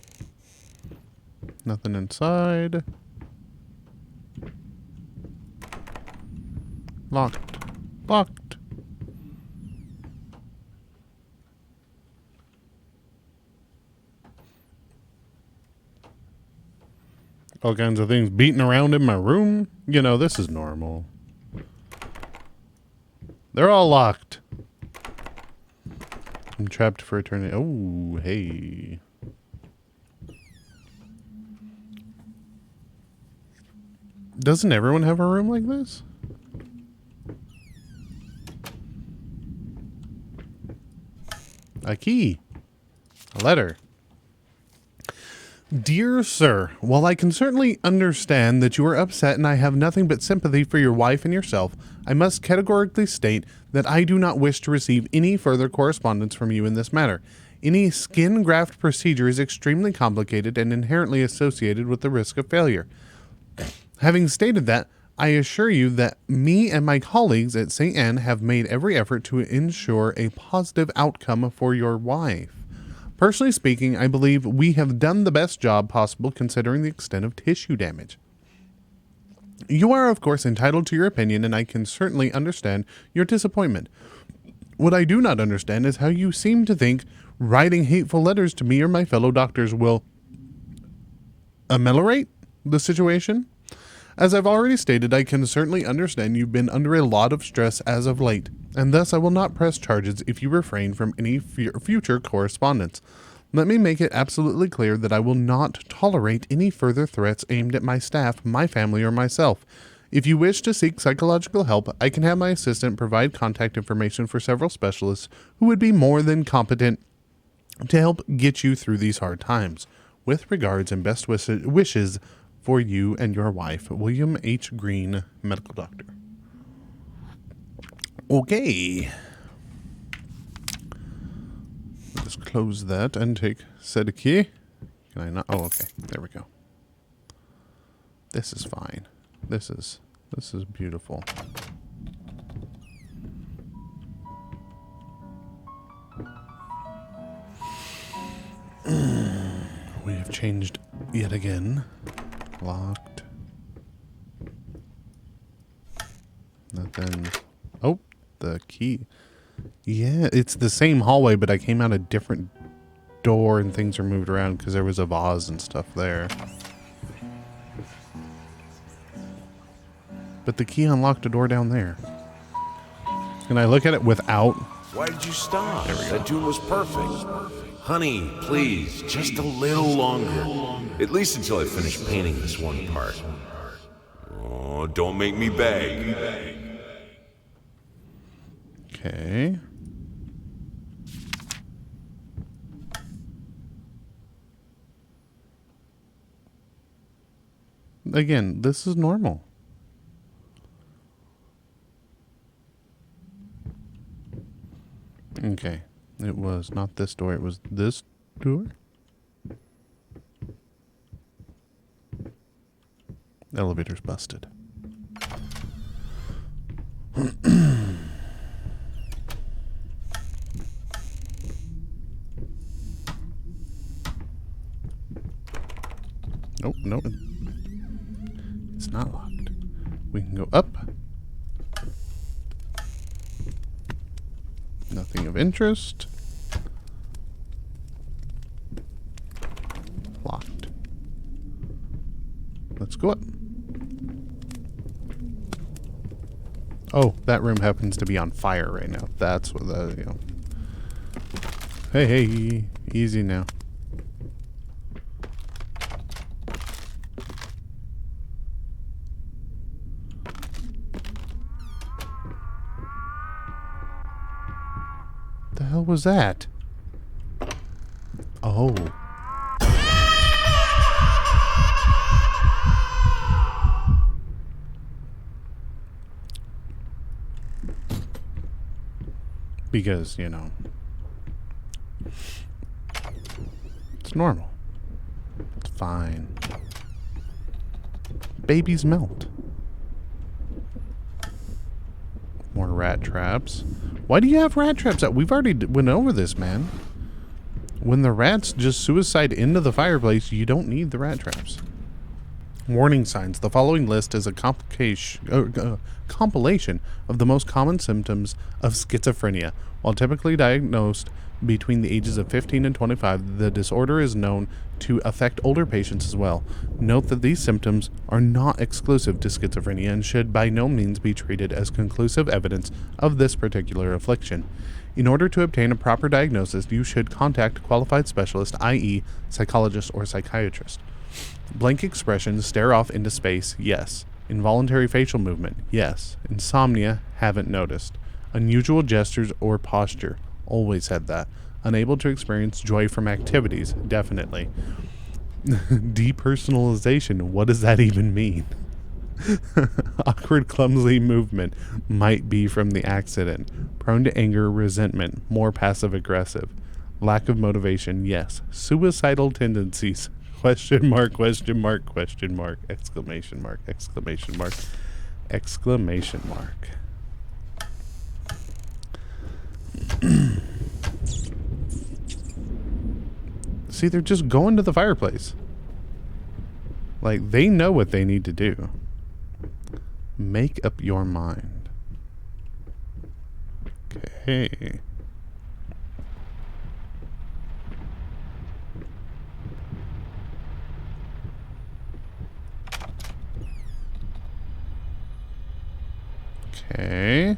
Nothing inside. Locked. Locked. All kinds of things beating around in my room. You know, this is normal. They're all locked. I'm trapped for eternity. Oh, hey. Doesn't everyone have a room like this? A key. A letter. Dear Sir, while I can certainly understand that you are upset and I have nothing but sympathy for your wife and yourself, I must categorically state that I do not wish to receive any further correspondence from you in this matter. Any skin graft procedure is extremely complicated and inherently associated with the risk of failure. Having stated that, I assure you that me and my colleagues at St. Anne have made every effort to ensure a positive outcome for your wife. Personally speaking, I believe we have done the best job possible considering the extent of tissue damage. You are, of course, entitled to your opinion, and I can certainly understand your disappointment. What I do not understand is how you seem to think writing hateful letters to me or my fellow doctors will ameliorate the situation. As I've already stated, I can certainly understand you've been under a lot of stress as of late, and thus I will not press charges if you refrain from any future correspondence. Let me make it absolutely clear that I will not tolerate any further threats aimed at my staff, my family, or myself. If you wish to seek psychological help, I can have my assistant provide contact information for several specialists who would be more than competent to help get you through these hard times. With regards and best wishes for you and your wife, William H. Green, medical doctor. Okay. Just close that and take said key. Can I not? Oh, okay. There we go. This is fine. This is beautiful. We have changed yet again. Locked. Nothing. Oh, the key. Yeah, it's the same hallway, but I came out a different door and things are moved around because there was a vase and stuff there. But the key unlocked a door down there. Can I look at it without? Why did you stop? That tune was perfect. Honey, please, just a little longer. At least until I finish painting this one part. Oh, don't make me beg. Okay. Again, this is normal. Okay. It was not this door, it was this door. Elevator's busted. Nope, nope. It's not locked. We can go up. Nothing of interest. Locked. Let's go up. Oh, that room happens to be on fire right now. That's what the, you know. Hey, hey, easy now. The hell was that? Oh. Because, you know, it's normal. It's fine. Babies melt. More rat traps. Why do you have rat traps out? We've already went over this, man. When the rats just suicide into the fireplace, you don't need the rat traps. Warning signs. The following list is a compilation of the most common symptoms of schizophrenia. While typically diagnosed between the ages of 15 and 25, the disorder is known to affect older patients as well. Note that these symptoms are not exclusive to schizophrenia and should by no means be treated as conclusive evidence of this particular affliction. In order to obtain a proper diagnosis, you should contact a qualified specialist, i.e., psychologist or psychiatrist. Blank expressions, stare off into space, yes. Involuntary facial movement, yes. Insomnia, haven't noticed. Unusual gestures or posture, always had that. Unable to experience joy from activities, definitely. Depersonalization, what does that even mean? Awkward, clumsy movement, might be from the accident. Prone to anger, resentment, more passive-aggressive. Lack of motivation, yes. Suicidal tendencies, question mark, question mark, question mark, exclamation mark, exclamation mark, exclamation mark. See, they're just going to the fireplace. Like, they know what they need to do. Make up your mind. Okay. Okay.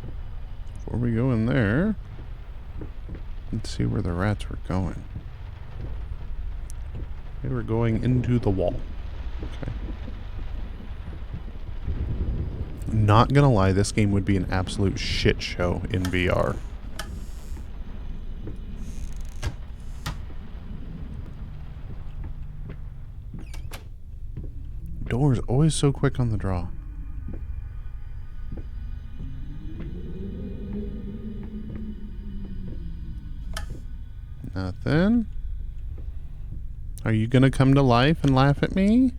Before we go in there, let's see where the rats were going. Okay, we're going into the wall. Okay. Not gonna lie, this game would be an absolute shit show in VR. Door's always so quick on the draw. Nothing. Are you gonna come to life and laugh at me?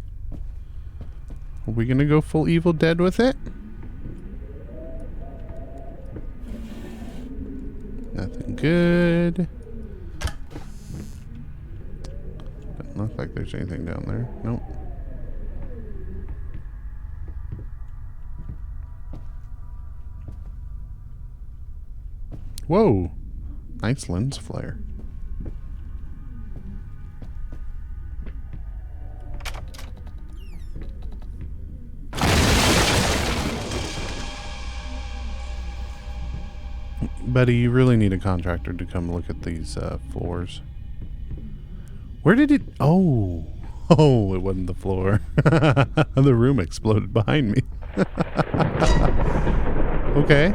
Are we gonna go full Evil Dead with it? Nothing good. Doesn't look like there's anything down there. Nope. Whoa. Nice lens flare. Buddy, you really need a contractor to come look at these floors. Where did it... Oh. Oh, it wasn't the floor. The room exploded behind me. Okay.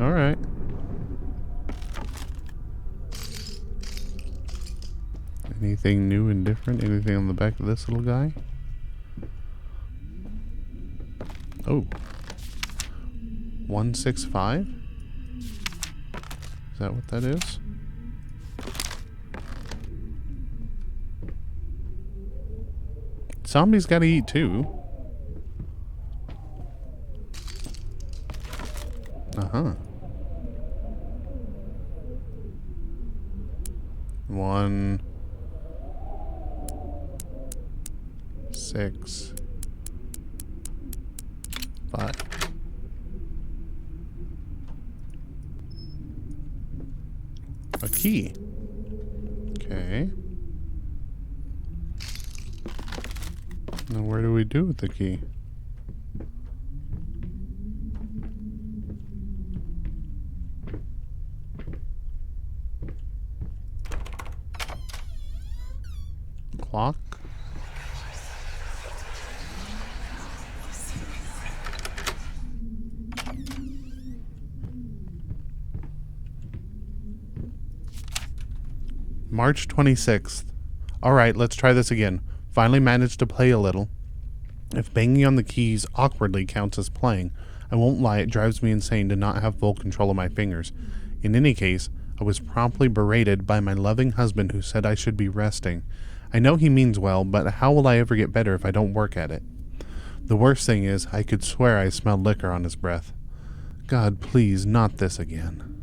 All right. Anything new and different? Anything on the back of this little guy? Oh. 165? Is that what that is? Zombies gotta eat too. Uh-huh. 1 6 5. A key. Okay. Now where do we do with the key? Clock. March 26th. Alright, let's try this again. Finally managed to play a little. If banging on the keys awkwardly counts as playing, I won't lie, it drives me insane to not have full control of my fingers. In any case, I was promptly berated by my loving husband who said I should be resting. I know he means well, but how will I ever get better if I don't work at it? The worst thing is, I could swear I smelled liquor on his breath. God, please, not this again.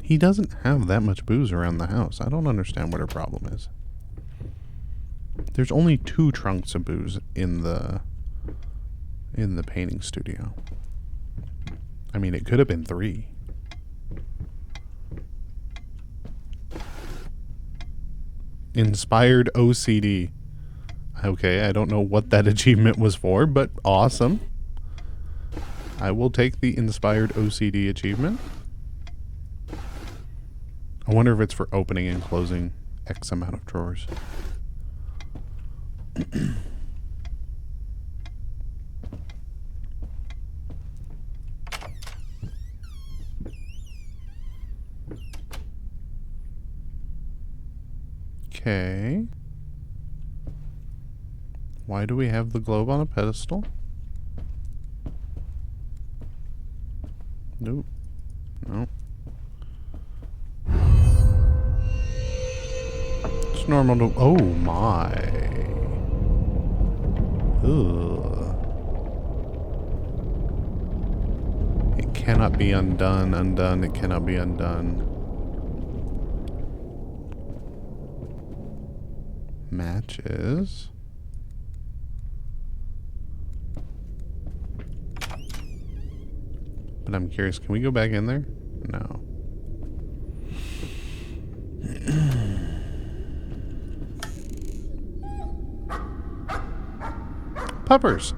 He doesn't have that much booze around the house. I don't understand what her problem is. There's only 2 trunks of booze in the painting studio. I mean, it could have been 3. Inspired OCD. Okay, I don't know what that achievement was for, but awesome. I will take the inspired OCD achievement. I wonder if it's for opening and closing X amount of drawers. Okay. Why do we have the globe on a pedestal? Nope. No. It's normal to... Oh my. Ugh. It cannot be undone. Undone. It cannot be undone. Matches. But I'm curious, can we go back in there? No. Puppers.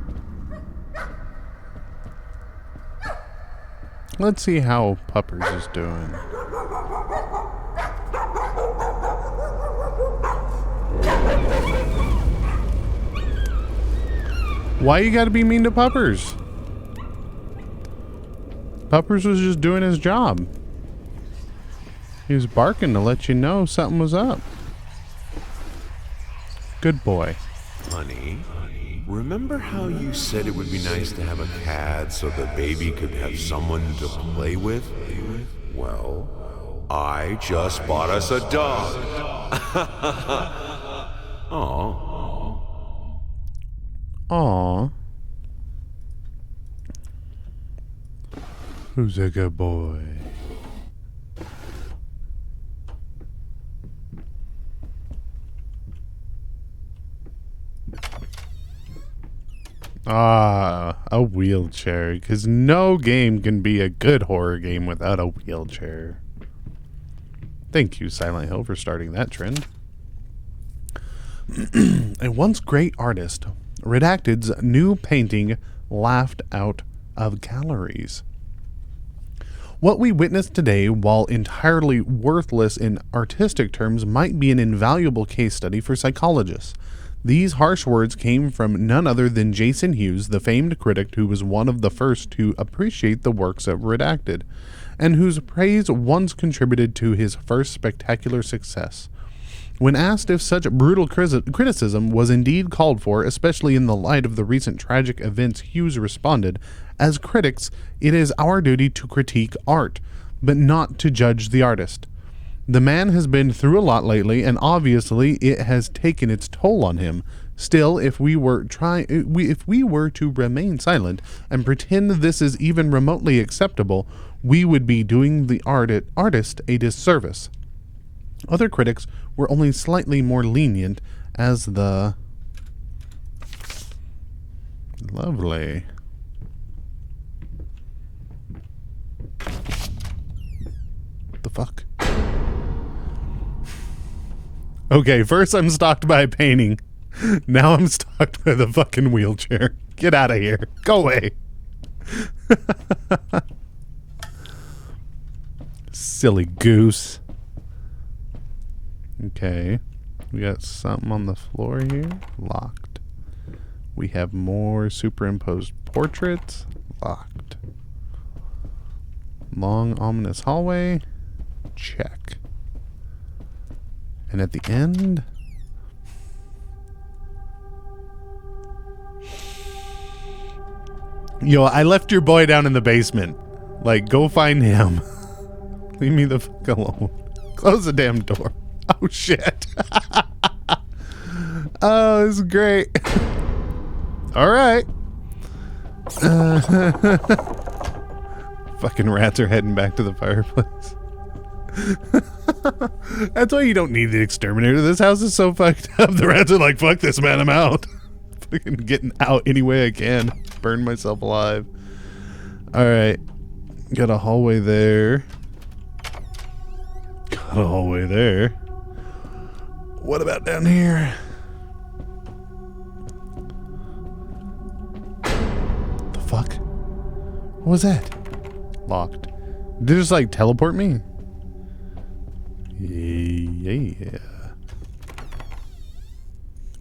Let's see how Puppers is doing. Why you gotta be mean to Puppers? Puppers was just doing his job. He was barking to let you know something was up. Good boy. Honey, remember how you said it would be nice to have a cat so the baby could have someone to play with? Well, I just bought us a dog. Aw. Aw. Who's a good boy? A wheelchair. Because no game can be a good horror game without a wheelchair. Thank you, Silent Hill, for starting that trend. A once great artist, Redacted's new painting laughed out of galleries. What we witness today, while entirely worthless in artistic terms, might be an invaluable case study for psychologists. These harsh words came from none other than Jason Hughes, the famed critic who was one of the first to appreciate the works of Redacted, and whose praise once contributed to his first spectacular success. When asked if such brutal criticism was indeed called for, especially in the light of the recent tragic events, Hughes responded, "As critics, it is our duty to critique art, but not to judge the artist. The man has been through a lot lately, and obviously it has taken its toll on him. Still, if we were to remain silent and pretend this is even remotely acceptable, we would be doing the artist a disservice." Other critics were only slightly more lenient, as the lovely the fuck. Okay, first I'm stalked by a painting. Now I'm stalked by the fucking wheelchair. Get out of here. Go away. Silly goose. Okay. We got something on the floor here. Locked. We have more superimposed portraits. Locked. Long, ominous hallway. Check. And at the end... Yo, I left your boy down in the basement. Like, go find him. Leave me the fuck alone. Close the damn door. Oh, shit. Oh, this is great. All right. Fucking rats are heading back to the fireplace. That's why you don't need the exterminator. This house is so fucked up. The rats are like, fuck this, man, I'm out. Fucking getting out any way I can. Burn myself alive. Alright. Got a hallway there. Got a hallway there. What about down here? The fuck? What was that? Locked. Did it just like teleport me? Yeah.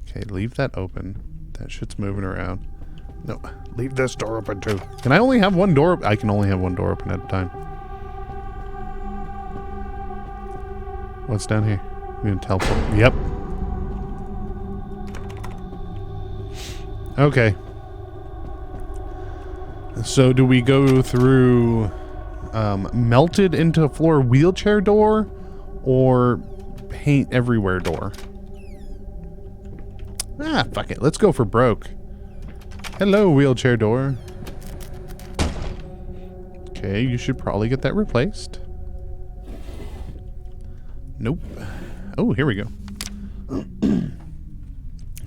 Okay, leave that open. That shit's moving around. No, leave this door open too. Can I only have one door? I can only have one door open at a time. What's down here? We can teleport. Yep. Okay. So do we go through melted into floor wheelchair door or paint everywhere door? Ah, fuck it. Let's go for broke. Hello, wheelchair door. Okay, you should probably get that replaced. Nope. Oh, here we go.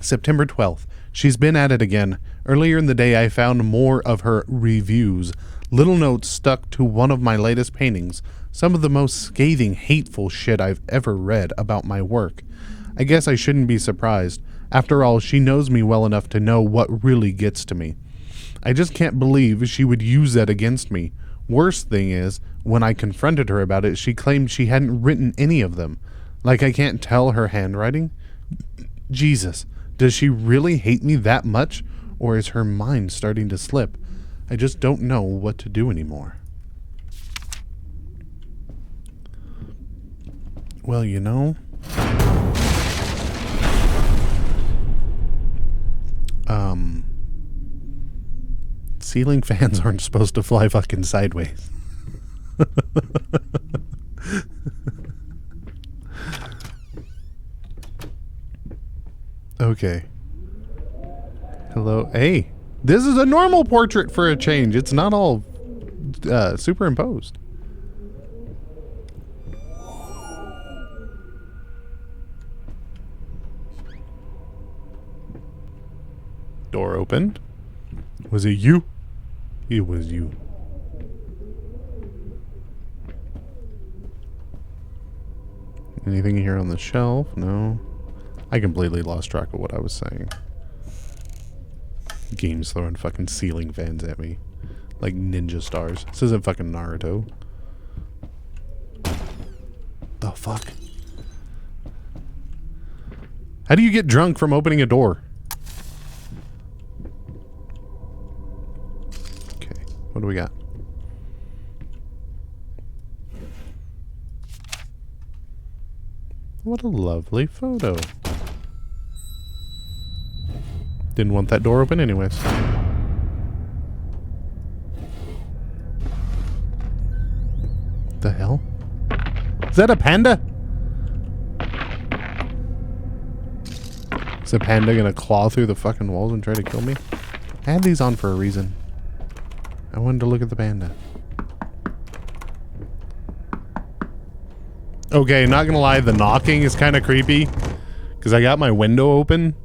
September 12th. She's been at it again. Earlier in the day, I found more of her reviews. Little notes stuck to one of my latest paintings. Some of the most scathing, hateful shit I've ever read about my work. I guess I shouldn't be surprised. After all, she knows me well enough to know what really gets to me. I just can't believe she would use that against me. Worst thing is, when I confronted her about it, she claimed she hadn't written any of them. Like I can't tell her handwriting? Jesus, does she really hate me that much? Or is her mind starting to slip? I just don't know what to do anymore. Well, you know... Ceiling fans aren't supposed to fly fucking sideways. Okay. Hello. Hey, this is a normal portrait for a change. It's not all superimposed. Door opened. Was it you? It was you. Anything here on the shelf? No. I completely lost track of what I was saying. Game's throwing fucking ceiling fans at me. Like ninja stars. This isn't fucking Naruto. The fuck? How do you get drunk from opening a door? Okay, what do we got? What a lovely photo. Didn't want that door open anyways. The hell? Is that a panda? Is a panda gonna claw through the fucking walls and try to kill me? I had these on for a reason. I wanted to look at the panda. Okay, not gonna lie, the knocking is kind of creepy. Because I got my window open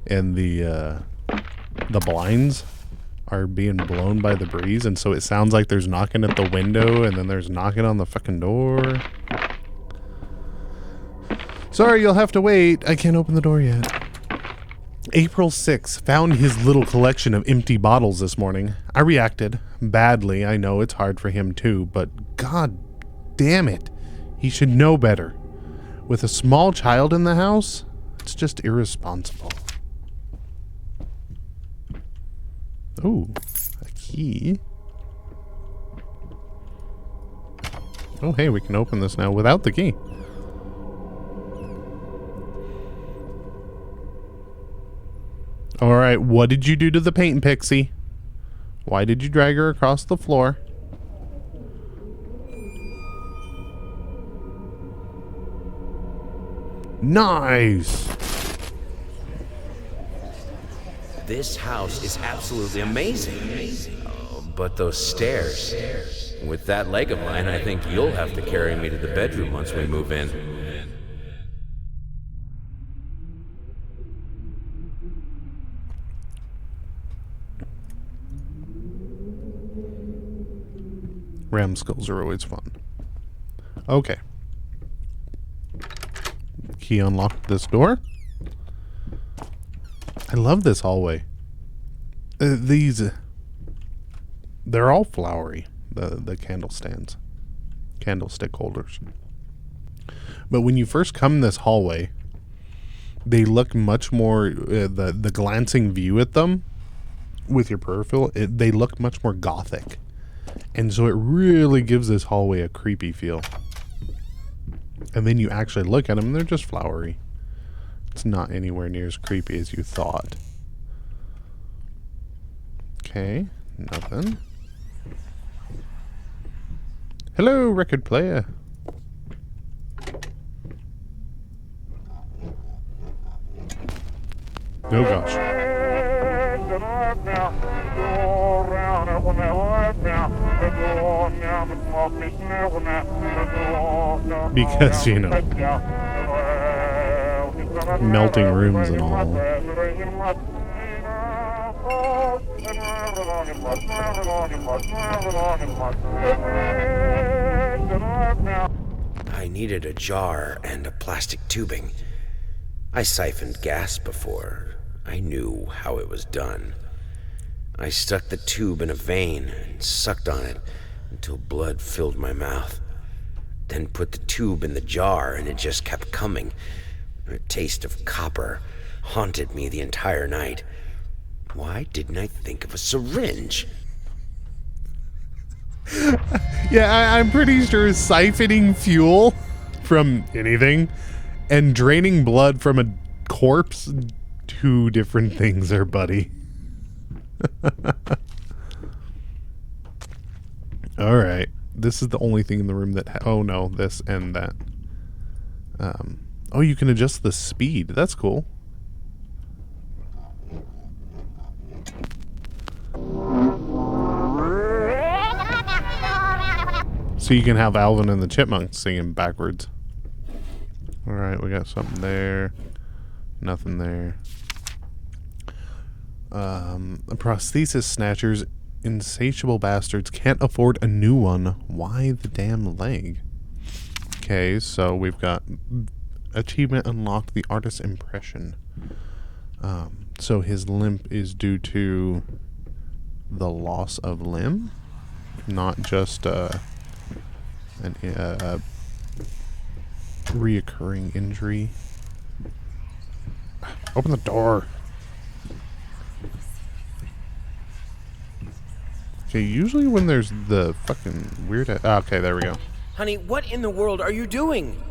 and the blinds are being blown by the breeze, and so it sounds like there's knocking at the window and then there's knocking on the fucking door. Sorry, you'll have to wait. I can't open the door yet. April 6th, found his little collection of empty bottles this morning. I reacted badly. I know it's hard for him too, but god damn it. He should know better. With a small child in the house, it's just irresponsible. Oh, a key. Oh, hey, we can open this now without the key. Alright, what did you do to the paint pixie? Why did you drag her across the floor? Nice! This house is absolutely amazing. Oh, but those stairs. With that leg of mine, I think you'll have to carry me to the bedroom once we move in. Ram skulls are always fun. Okay. Key unlocked this door. I love this hallway. They're all flowery. The candle stands, candlestick holders. But when you first come this hallway, they look much more the glancing view at them with your peripheral. They look much more gothic, and so it really gives this hallway a creepy feel. And then you actually look at them, and they're just flowery. It's not anywhere near as creepy as you thought. Okay, nothing. Hello, record player. Oh gosh. Because, you know, melting rooms and all. I needed a jar and a plastic tubing. I siphoned gas before. I knew how it was done. I stuck the tube in a vein and sucked on it until blood filled my mouth. Then put the tube in the jar and it just kept coming. A taste of copper haunted me the entire night. Why didn't I think of a syringe? Yeah, I'm pretty sure siphoning fuel from anything and draining blood from a corpse, two different things there, buddy. All right. This is the only thing in the room that... oh, no. This and that. Oh, you can adjust the speed. That's cool. So you can have Alvin and the Chipmunks singing backwards. All right. We got something there. Nothing there. Prosthesis snatchers, insatiable bastards, can't afford a new one. Why the damn leg? Okay, so we've got achievement unlocked, the artist's impression. So his limp is due to the loss of limb, not just a reoccurring injury. Open the door. Okay, usually when there's the fucking weird... okay, there we go. Honey, what in the world are you doing?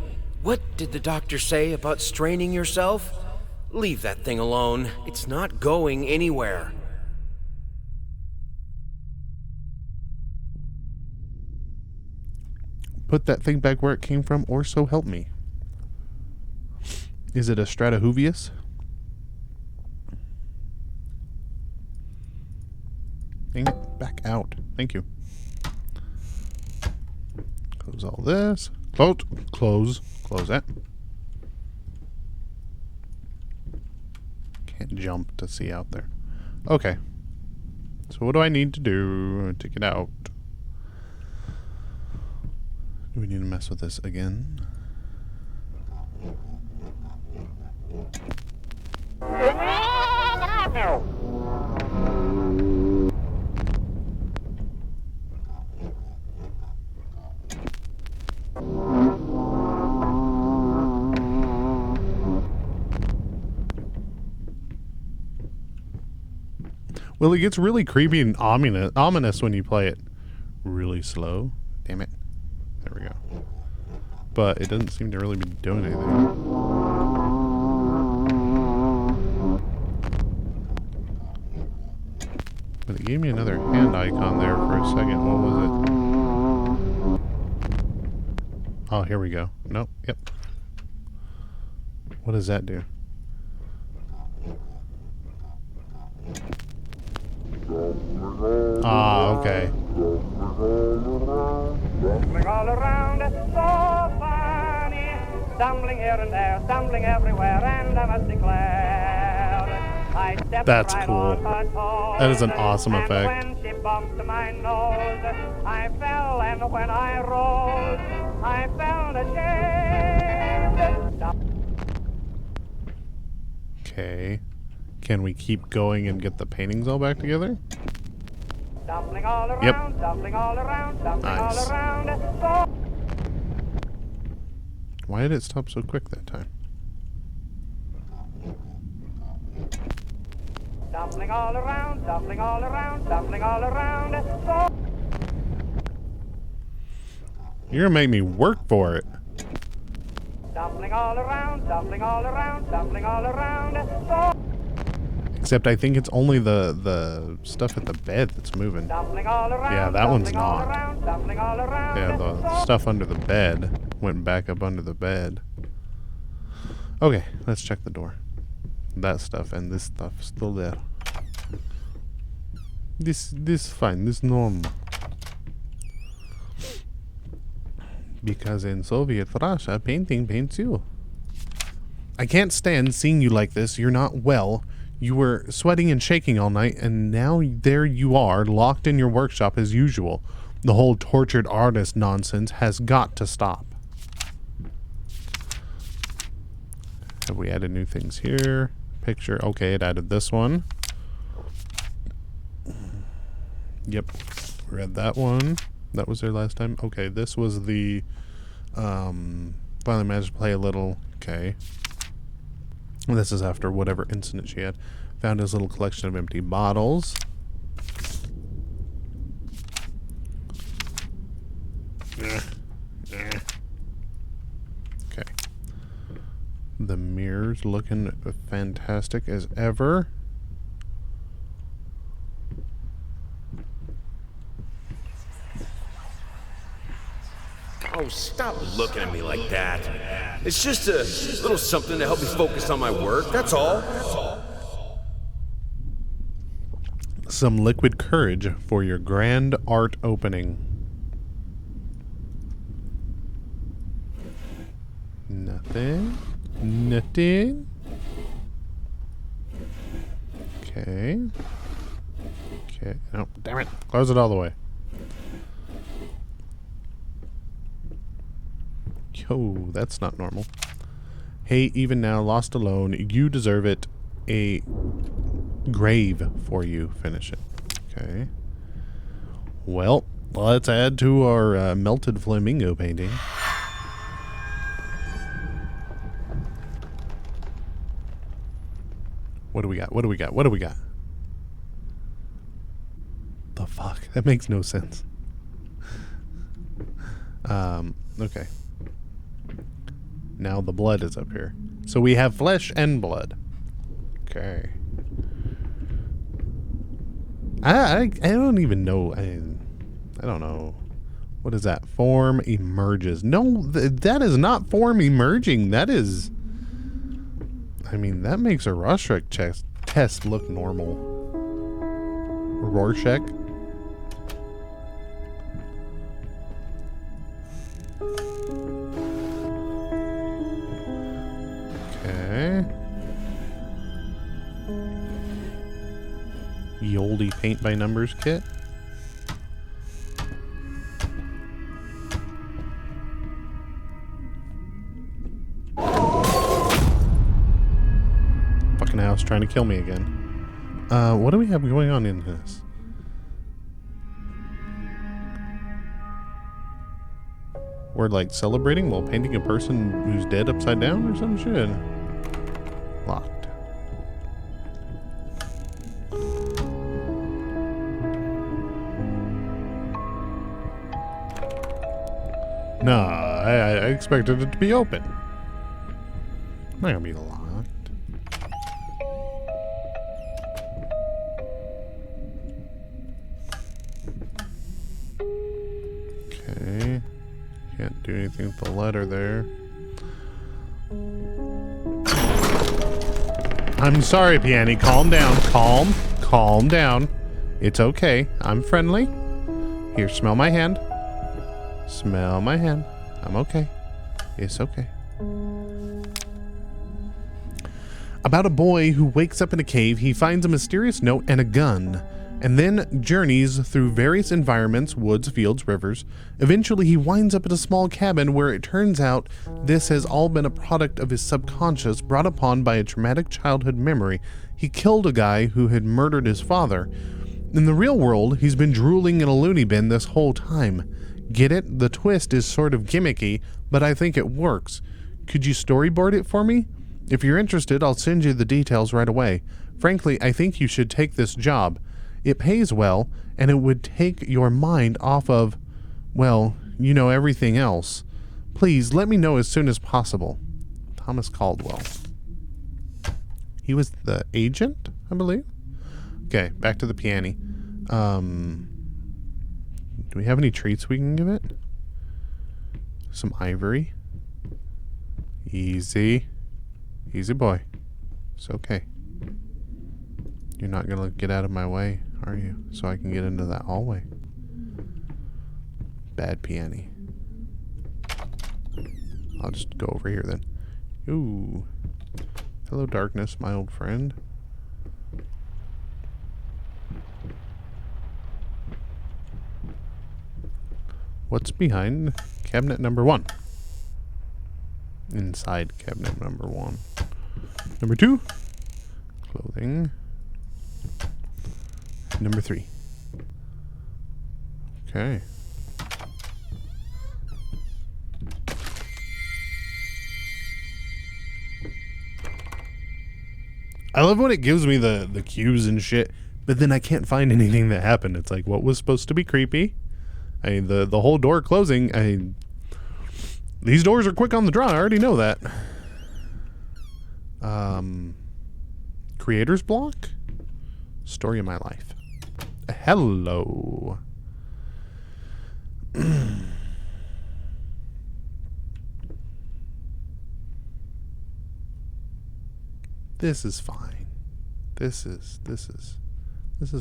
What did the doctor say about straining yourself? Leave that thing alone. It's not going anywhere. Put that thing back where it came from, or so help me. Is it a Stratohuvius? Dang it, back out. Thank you. Close all this. Close that. Can't jump to see out there. Okay. So what do I need to do to get out? Do we need to mess with this again? Well, it gets really creepy and ominous when you play it really slow. Damn it. There we go. But it doesn't seem to really be doing anything. But it gave me another hand icon there for a second. What was it? Oh, here we go. Nope. Yep. What does that do? Ah, okay. Stumbling all around, so funny. Stumbling here and there, stumbling everywhere, and I must declare, I stepped That's right cool. on her toes. That is an awesome And effect. when she bumped my nose, I fell, and when I rose, I felt ashamed. Okay. Can we keep going and get the paintings all back together? Stumbling all around, Yep. stumbling all around, stumbling Nice. all around, so Why did it stop so quick that time? stumbling all around, stumbling all around, stumbling all around, so You're gonna make me work for it. stumbling all around, stumbling all around, stumbling all around, so Except I think it's only the stuff at the bed that's moving. stumbling all around. Yeah, that one's stumbling all not. around, stumbling all around, Yeah, the stuff under the bed went back up under the bed. Okay, let's check the door. That stuff and this stuff still there. This fine, this normal. Because in Soviet Russia, painting paints you. I can't stand seeing you like this. You're not well. You were sweating and shaking all night, and now there you are, locked in your workshop as usual. The whole tortured artist nonsense has got to stop. Have we added new things here? Picture. Okay, it added this one. Yep. Read that one. That was there last time? Okay, this was the... finally managed to play a little... Okay. This is after whatever incident she had. Found his little collection of empty bottles. Okay. The mirror's looking fantastic as ever. Oh, stop looking at me like that. It's just a little something to help me focus on my work, that's all. Some liquid courage for your grand art opening. Nothing. Nothing. Okay. Okay. No, damn it. Close it all the way. Yo, that's not normal. Hey, even now, lost alone, you deserve it. A grave for you. Finish it. Okay. Well, let's add to our melted flamingo painting. What do we got? What do we got? What do we got? The fuck? That makes no sense. Okay. Now the blood is up here. So we have flesh and blood. Okay. I don't even know. I don't know. What is that? Form emerges. No, that is not form emerging. That is... I mean, that makes a Rorschach test look normal. Rorschach? Okay. Yoldy paint by numbers kit. Fucking house trying to kill me again. What do we have going on in this? We're like celebrating while painting a person who's dead upside down or some shit. Locked. No, I expected it to be open. Not gonna be locked. Okay. Can't do anything with the letter there. I'm sorry, Piani. Calm down. Calm down. It's okay. I'm friendly. Here, smell my hand. Smell my hand. I'm okay. It's okay. About a boy who wakes up in a cave, he finds a mysterious note and a gun, and then journeys through various environments, woods, fields, rivers. Eventually, he winds up at a small cabin where it turns out this has all been a product of his subconscious brought upon by a traumatic childhood memory. He killed a guy who had murdered his father. In the real world, he's been drooling in a loony bin this whole time. Get it? The twist is sort of gimmicky, but I think it works. Could you storyboard it for me? If you're interested, I'll send you the details right away. Frankly, I think you should take this job. It pays well, and it would take your mind off of, well, you know, everything else. Please, let me know as soon as possible. Thomas Caldwell. He was the agent, I believe? Okay, back to the piano. Do we have any treats we can give it? Some ivory. Easy. Easy boy. It's okay. You're not gonna get out of my way, are you? So I can get into that hallway. Bad piano. I'll just go over here then. Ooh. Hello, darkness, my old friend. What's behind cabinet number 1? Inside cabinet number 1. Number 2, clothing. Number 3. Okay. I love when it gives me the cues and shit, but then I can't find anything that happened. It's like, what was supposed to be creepy? I mean, the whole door closing, these doors are quick on the draw. I already know that. Creator's block? Story of my life. Hello. This is fine. This is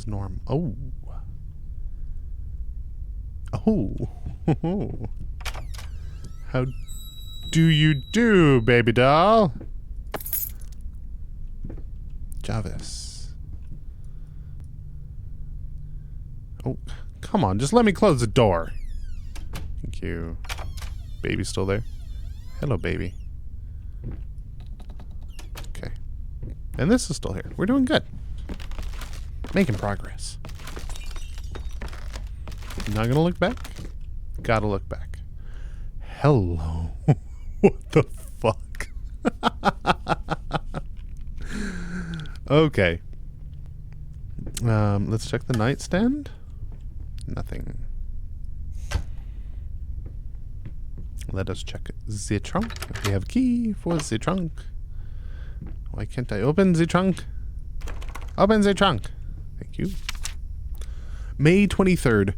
normal. Oh. Oh. How do you do, baby doll? Jarvis. Oh, come on. Just let me close the door. Thank you. Baby's still there? Hello, baby. Okay. And this is still here. We're doing good. Making progress. Not gonna look back? Gotta look back. Hello. What the fuck? Okay. Let's check the nightstand. Nothing. Let us check the trunk. We have key for the trunk. Why can't I open the trunk? Open the trunk. Thank you. May 23rd.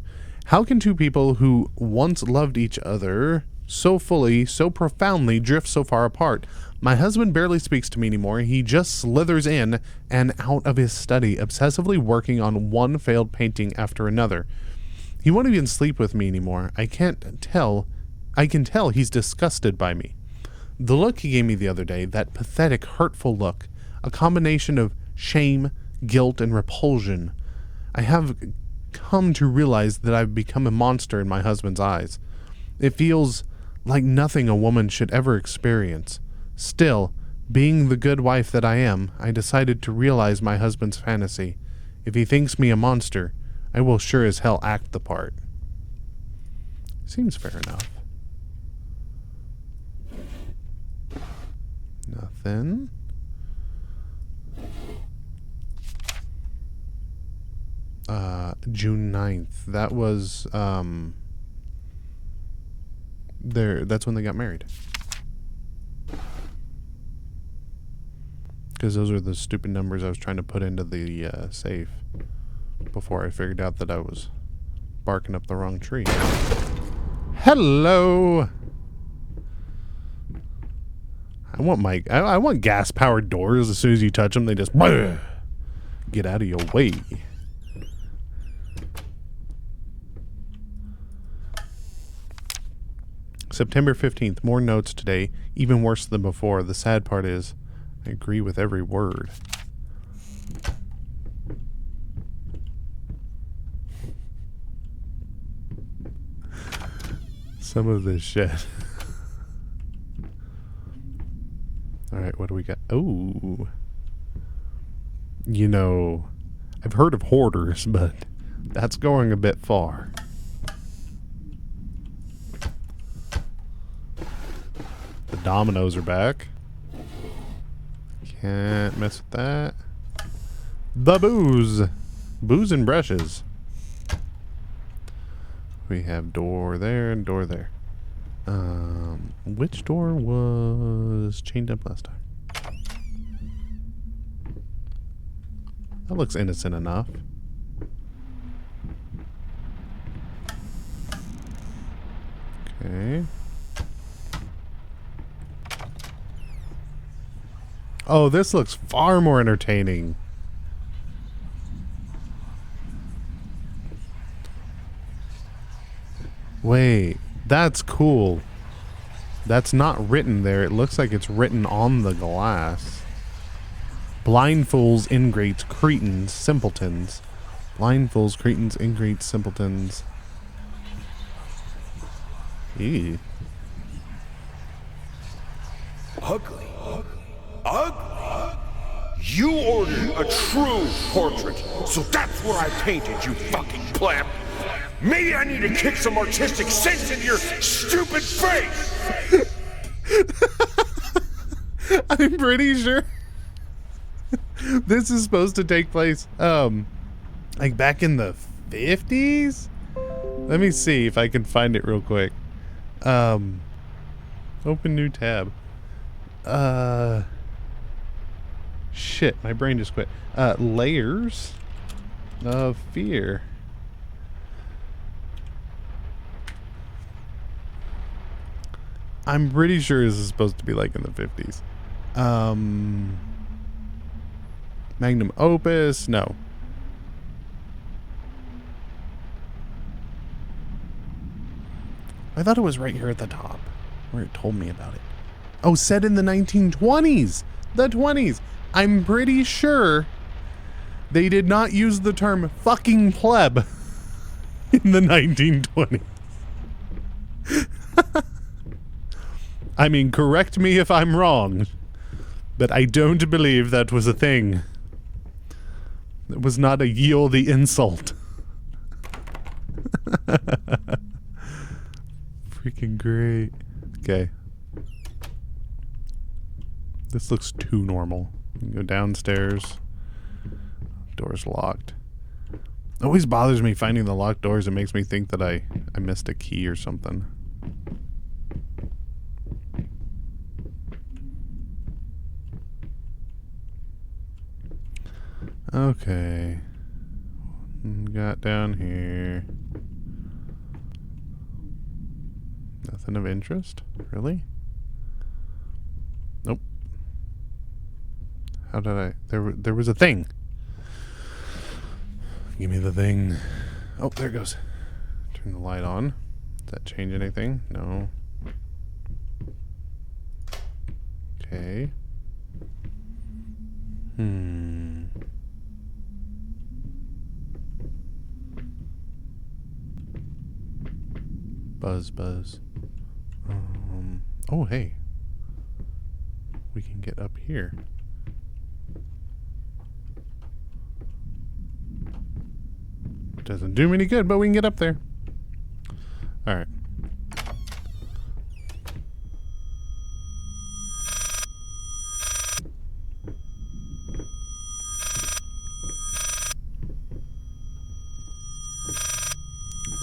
How can two people who once loved each other so fully, so profoundly, drift so far apart? My husband barely speaks to me anymore. He just slithers in and out of his study, obsessively working on one failed painting after another. He won't even sleep with me anymore. I can tell he's disgusted by me. The look he gave me the other day, that pathetic, hurtful look, a combination of shame, guilt, and repulsion. I have come to realize that I've become a monster in my husband's eyes. It feels like nothing a woman should ever experience. Still, being the good wife that I am, I decided to realize my husband's fantasy. If he thinks me a monster, I will sure as hell act the part. Seems fair enough. Nothing. June 9th. That was, that's when they got married. Because those are the stupid numbers I was trying to put into the safe before I figured out that I was barking up the wrong tree. Hello! I want gas-powered doors. As soon as you touch them, they just get out of your way. September 15th. More notes today. Even worse than before. The sad part is, I agree with every word. Some of this shit. Alright, what do we got? Oh. You know, I've heard of hoarders, but that's going a bit far. The dominoes are back. Can't mess with that. The booze. Booze and brushes. We have door there and door there. Which door was chained up last time? That looks innocent enough. Okay. Oh, this looks far more entertaining. Wait, that's cool. That's not written there. It looks like it's written on the glass. Blind fools, ingrates, cretins, simpletons. Blind fools, cretins, ingrates, simpletons. Eee. Ugly. Ugly? You ordered a true portrait, so that's what I painted, you fucking pleb. Maybe I need to kick some artistic sense into your stupid face! I'm pretty sure This is supposed to take place, like back in the 50s? Let me see if I can find it real quick. Open new tab. Shit, my brain just quit. Layers of Fear. I'm pretty sure this is supposed to be like in the 50s. Magnum opus, no. I thought it was right here at the top where it told me about it. Oh, set in the 1920s. The 20s. I'm pretty sure they did not use the term fucking pleb in the 1920s. I mean, correct me if I'm wrong, but I don't believe that was a thing. It was not a yieldy insult. Freaking great. Okay. This looks too normal. Go downstairs. Door's locked. It always bothers me finding the locked doors. It makes me think that I missed a key or something. Okay. Got down here. Nothing of interest? Really? Nope. How did I... There was a thing. Give me the thing. Oh, there it goes. Turn the light on. Does that change anything? No. Okay. Buzz. Oh, hey. We can get up here. Doesn't do me any good, but we can get up there. Alright.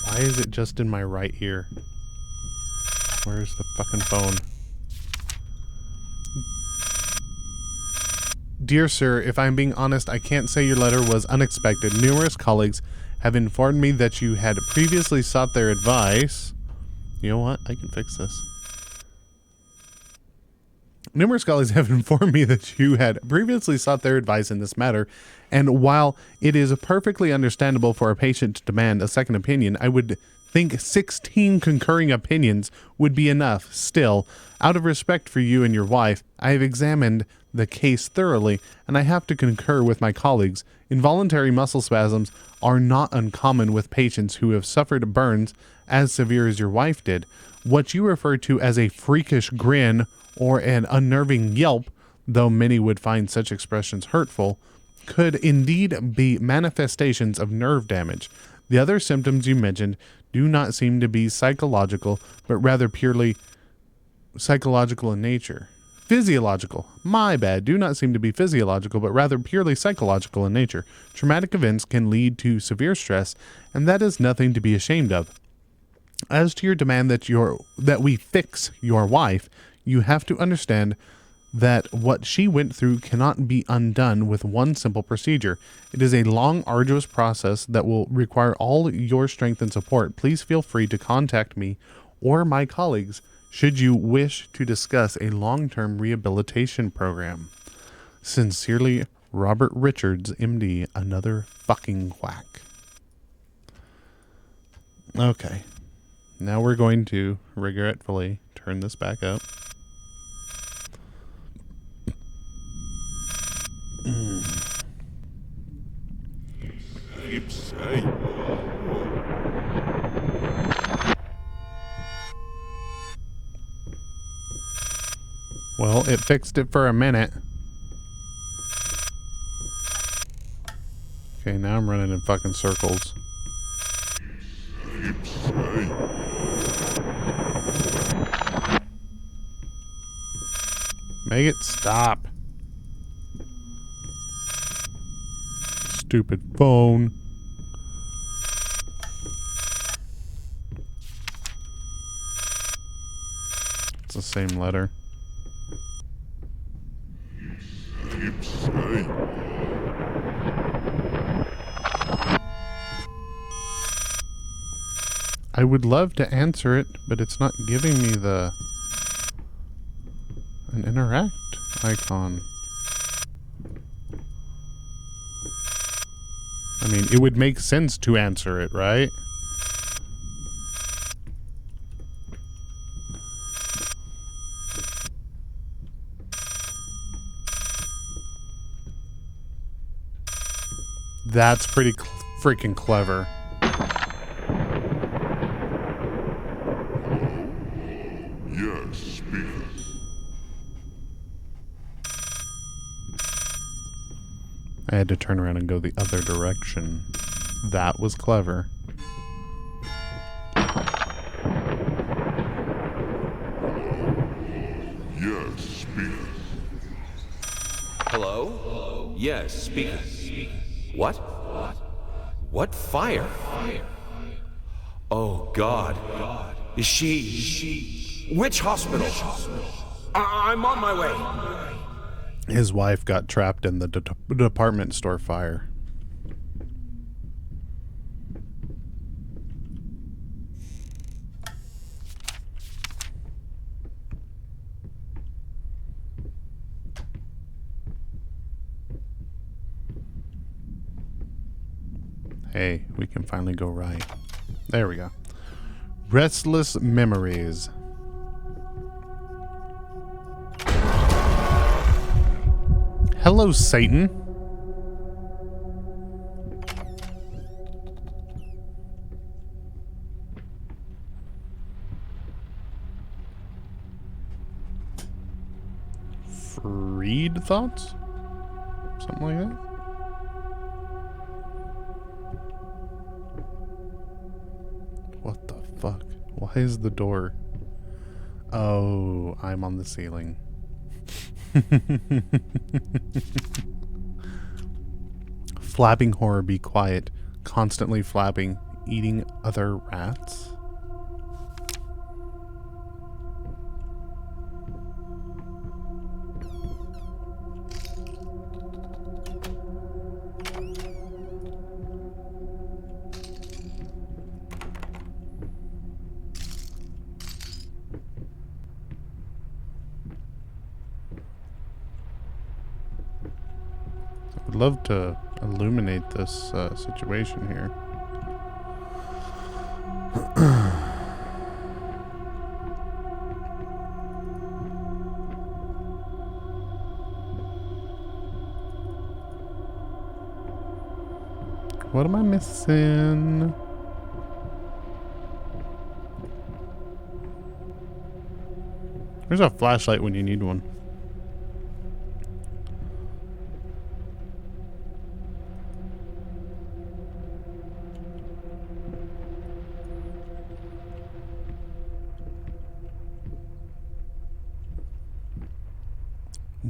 Why is it just in my right ear? Where's the fucking phone? Dear sir, if I'm being honest, I can't say your letter was unexpected. Numerous colleagues have informed me that you had previously sought their advice. You know what? I can fix this. Numerous colleagues have informed me that you had previously sought their advice in this matter, and while it is perfectly understandable for a patient to demand a second opinion, I would think 16 concurring opinions would be enough. Still, out of respect for you and your wife, I have examined the case thoroughly, and I have to concur with my colleagues. Involuntary muscle spasms are not uncommon with patients who have suffered burns as severe as your wife did. What you refer to as a freakish grin or an unnerving yelp, though many would find such expressions hurtful, could indeed be manifestations of nerve damage. The other symptoms you mentioned do not seem to be psychological, but rather purely psychological in nature. Physiological. My bad. Do not seem to be physiological, but rather purely psychological in nature. Traumatic events can lead to severe stress, and that is nothing to be ashamed of. As to your demand that we fix your wife, you have to understand that what she went through cannot be undone with one simple procedure. It is a long, arduous process that will require all your strength and support. Please feel free to contact me or my colleagues should you wish to discuss a long-term rehabilitation program. Sincerely, Robert Richards, MD, another fucking quack. Okay. Now we're going to regretfully turn this back up. Well, it fixed it for a minute. Okay, now I'm running in fucking circles. Make it stop. Stupid phone. It's the same letter. I would love to answer it, but it's not giving me an interact icon. I mean, it would make sense to answer it, right? That's pretty freaking clever. Yes, speaker. I had to turn around and go the other direction. That was clever. Yes, speaker. Hello? Yes, speaking. What? What fire? Oh, God. Is she... Which hospital? I'm on my way. His wife got trapped in the department store fire. Hey, we can finally go right. There we go. Restless Memories. Hello, Satan. Freed thoughts? Something like that? What the fuck? Why is the door? Oh, I'm on the ceiling. Flapping horror, be quiet. Constantly flapping, eating other rats. I'd love to illuminate this situation here. What am I missing? There's a flashlight when you need one.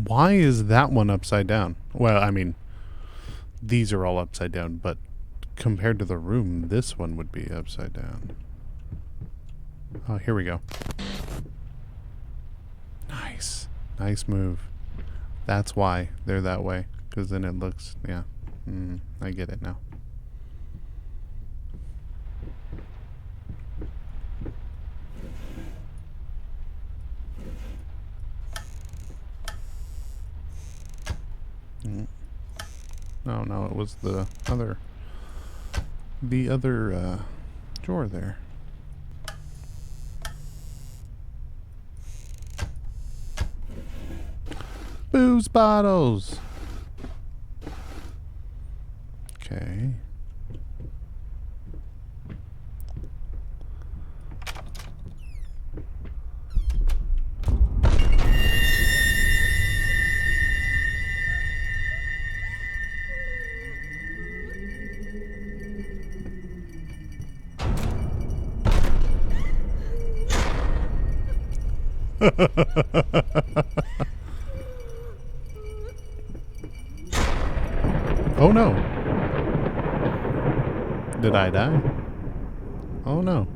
Why is that one upside down? Well, I mean, these are all upside down, but compared to the room, this one would be upside down. Oh, here we go. Nice. Nice move. That's why they're that way. Because then it looks, yeah. I get it now. Oh no, it was the other drawer there. Booze bottles. Okay. Oh no. Did I die? Oh no.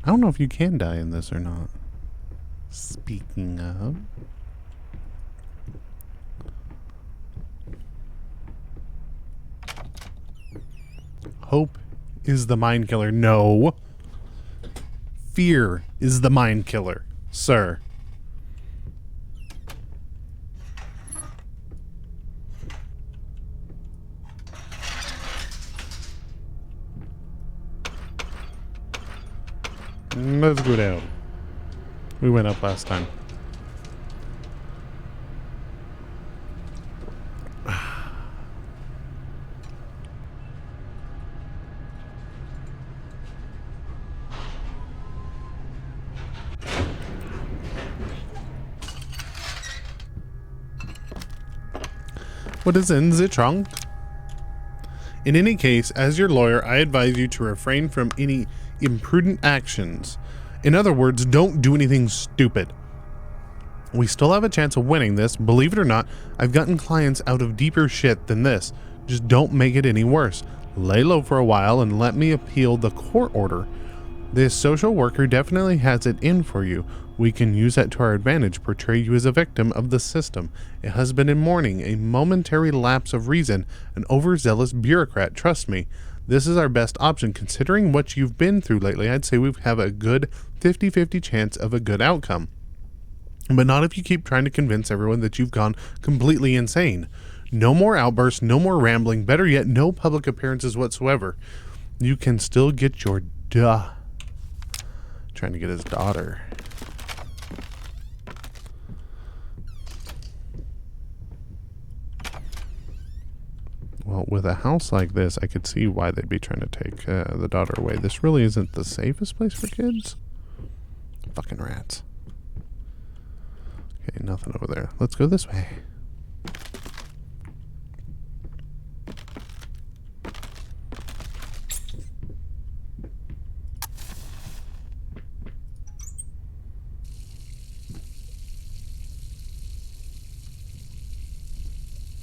I don't know if you can die in this or not. Speaking of. Hope is the mind killer. No. Fear is the mind killer, sir. Let's go down. We went up last time. What is in the trunk? In any case, as your lawyer, I advise you to refrain from any imprudent actions. In other words, don't do anything stupid. We still have a chance of winning this. Believe it or not, I've gotten clients out of deeper shit than this. Just don't make it any worse. Lay low for a while and let me appeal the court order. This social worker definitely has it in for you. We can use that to our advantage, portray you as a victim of the system, a husband in mourning, a momentary lapse of reason, an overzealous bureaucrat. Trust me, this is our best option. Considering what you've been through lately, I'd say we have a good 50-50 chance of a good outcome. But not if you keep trying to convince everyone that you've gone completely insane. No more outbursts, no more rambling, better yet, no public appearances whatsoever. You can still get your trying to get his daughter. Well, with a house like this, I could see why they'd be trying to take the daughter away. This really isn't the safest place for kids. Fucking rats. Okay, nothing over there. Let's go this way.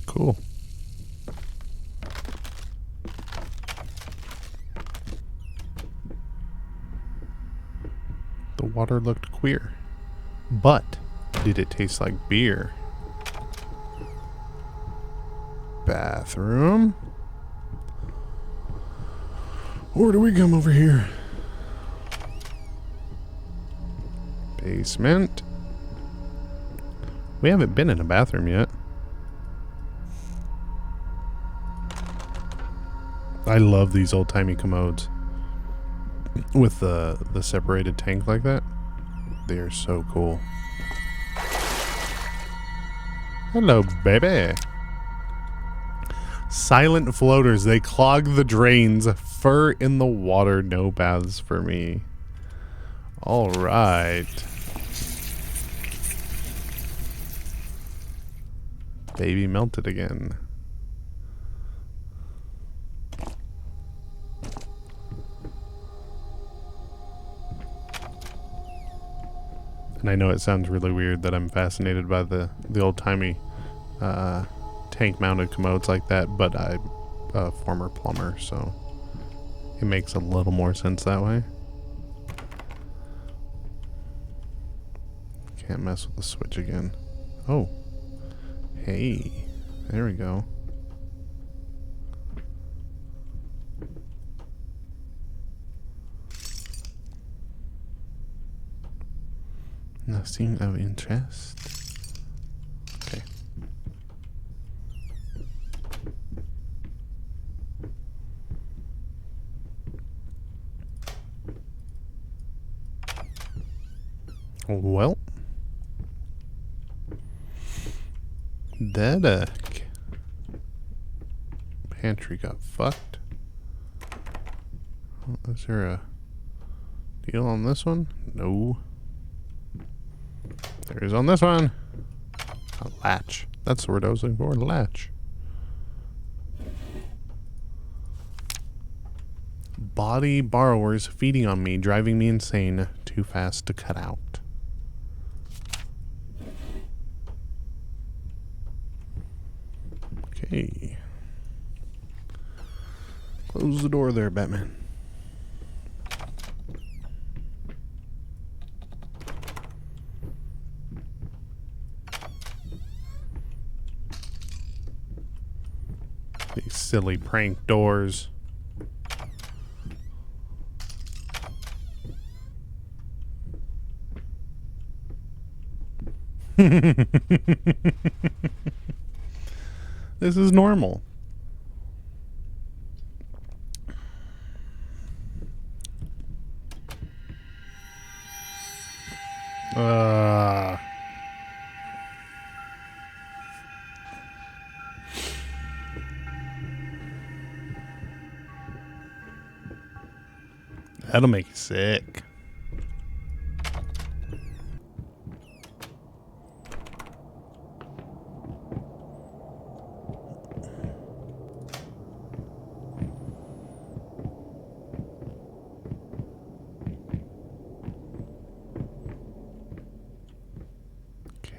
Cool. The water looked queer. But did it taste like beer? Bathroom. Or do we come over here? Basement. We haven't been in a bathroom yet. I love these old-timey commodes with the separated tank like that. They are so cool. Hello, baby. Silent floaters. They clog the drains. Fur in the water. No baths for me. All right. Baby melted again. And I know it sounds really weird that I'm fascinated by the old-timey tank-mounted commodes like that, but I'm a former plumber, so it makes a little more sense that way. Can't mess with the switch again. Oh. Hey. There we go. Nothing of interest. Okay. Well. That pantry got fucked. Oh, is there a deal on this one? No. There is on this one. A latch. That's the word I was looking for. Latch. Body borrowers feeding on me, driving me insane. Too fast to cut out. Okay. Close the door there, Batman. These silly prank doors. This is normal. That'll make you sick.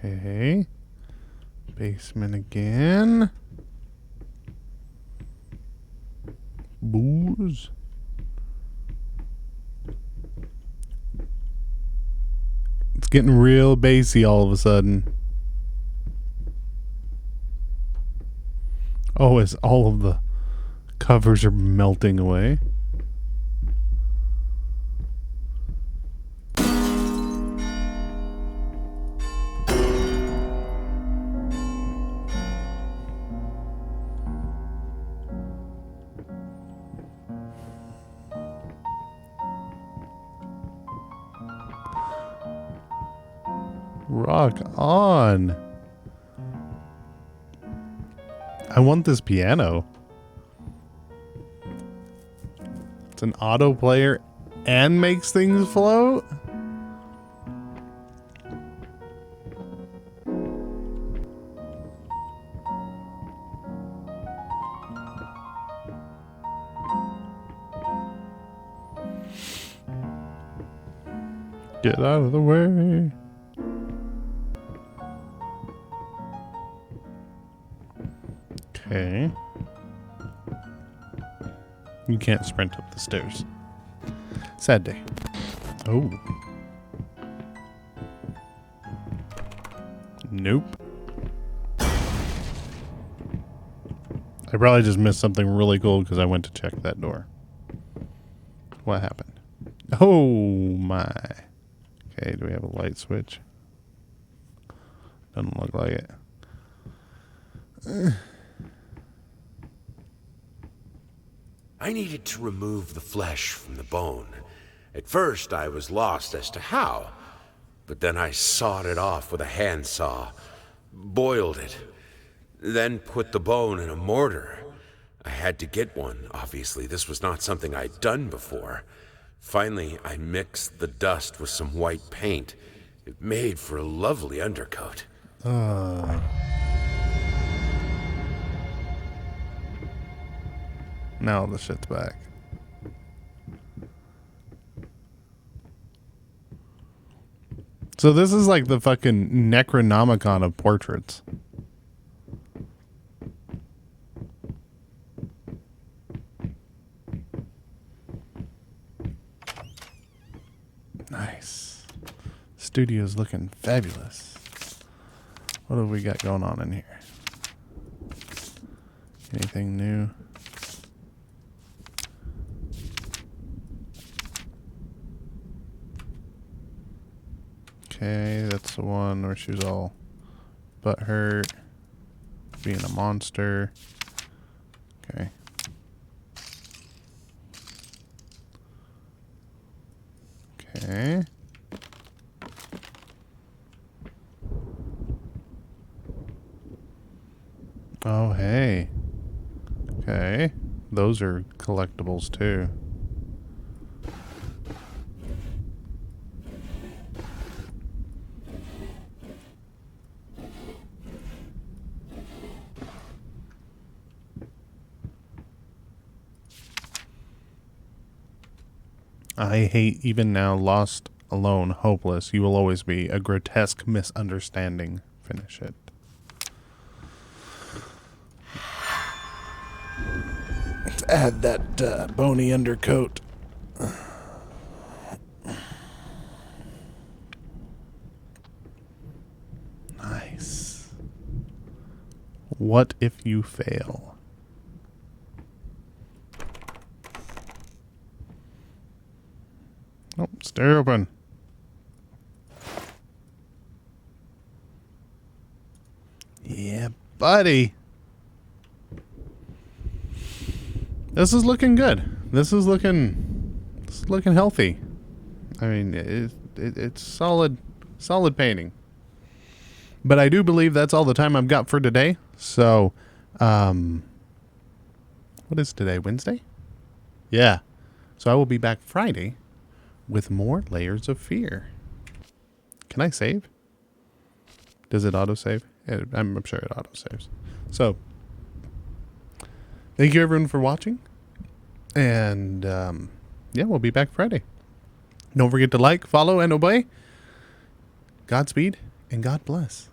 Okay. Basement again. Booze. It's getting real bassy all of a sudden. Oh, as all of the covers are melting away. Rock on. I want this piano. It's an auto player and makes things float. Get out of the way. Okay. You can't sprint up the stairs. Sad day. Oh. Nope. I probably just missed something really cool because I went to check that door. What happened? Oh my. Okay, do we have a light switch? Doesn't look like it. I needed to remove the flesh from the bone. At first, I was lost as to how, but then I sawed it off with a handsaw, boiled it, then put the bone in a mortar. I had to get one, obviously. This was not something I'd done before. Finally, I mixed the dust with some white paint. It made for a lovely undercoat. Now the shit's back. So this is like the fucking Necronomicon of portraits. Nice. Studio's looking fabulous. What have we got going on in here? Anything new? Okay, that's the one where she was all butthurt, being a monster. Okay. Okay. Oh, hey. Okay. Those are collectibles too. I hate even now, lost, alone, hopeless. You will always be a grotesque misunderstanding. Finish it. It's add that bony undercoat. Nice. What if you fail? Oh, stay open. Yeah, buddy. This is looking good. This is looking healthy. I mean, it's solid painting. But I do believe that's all the time I've got for today. So, what is today? Wednesday? Yeah. So I will be back Friday with more Layers of Fear. Can I save? Does it autosave? I'm sure it autosaves. So, thank you everyone for watching. And, yeah, we'll be back Friday. Don't forget to like, follow, and obey. Godspeed, and God bless.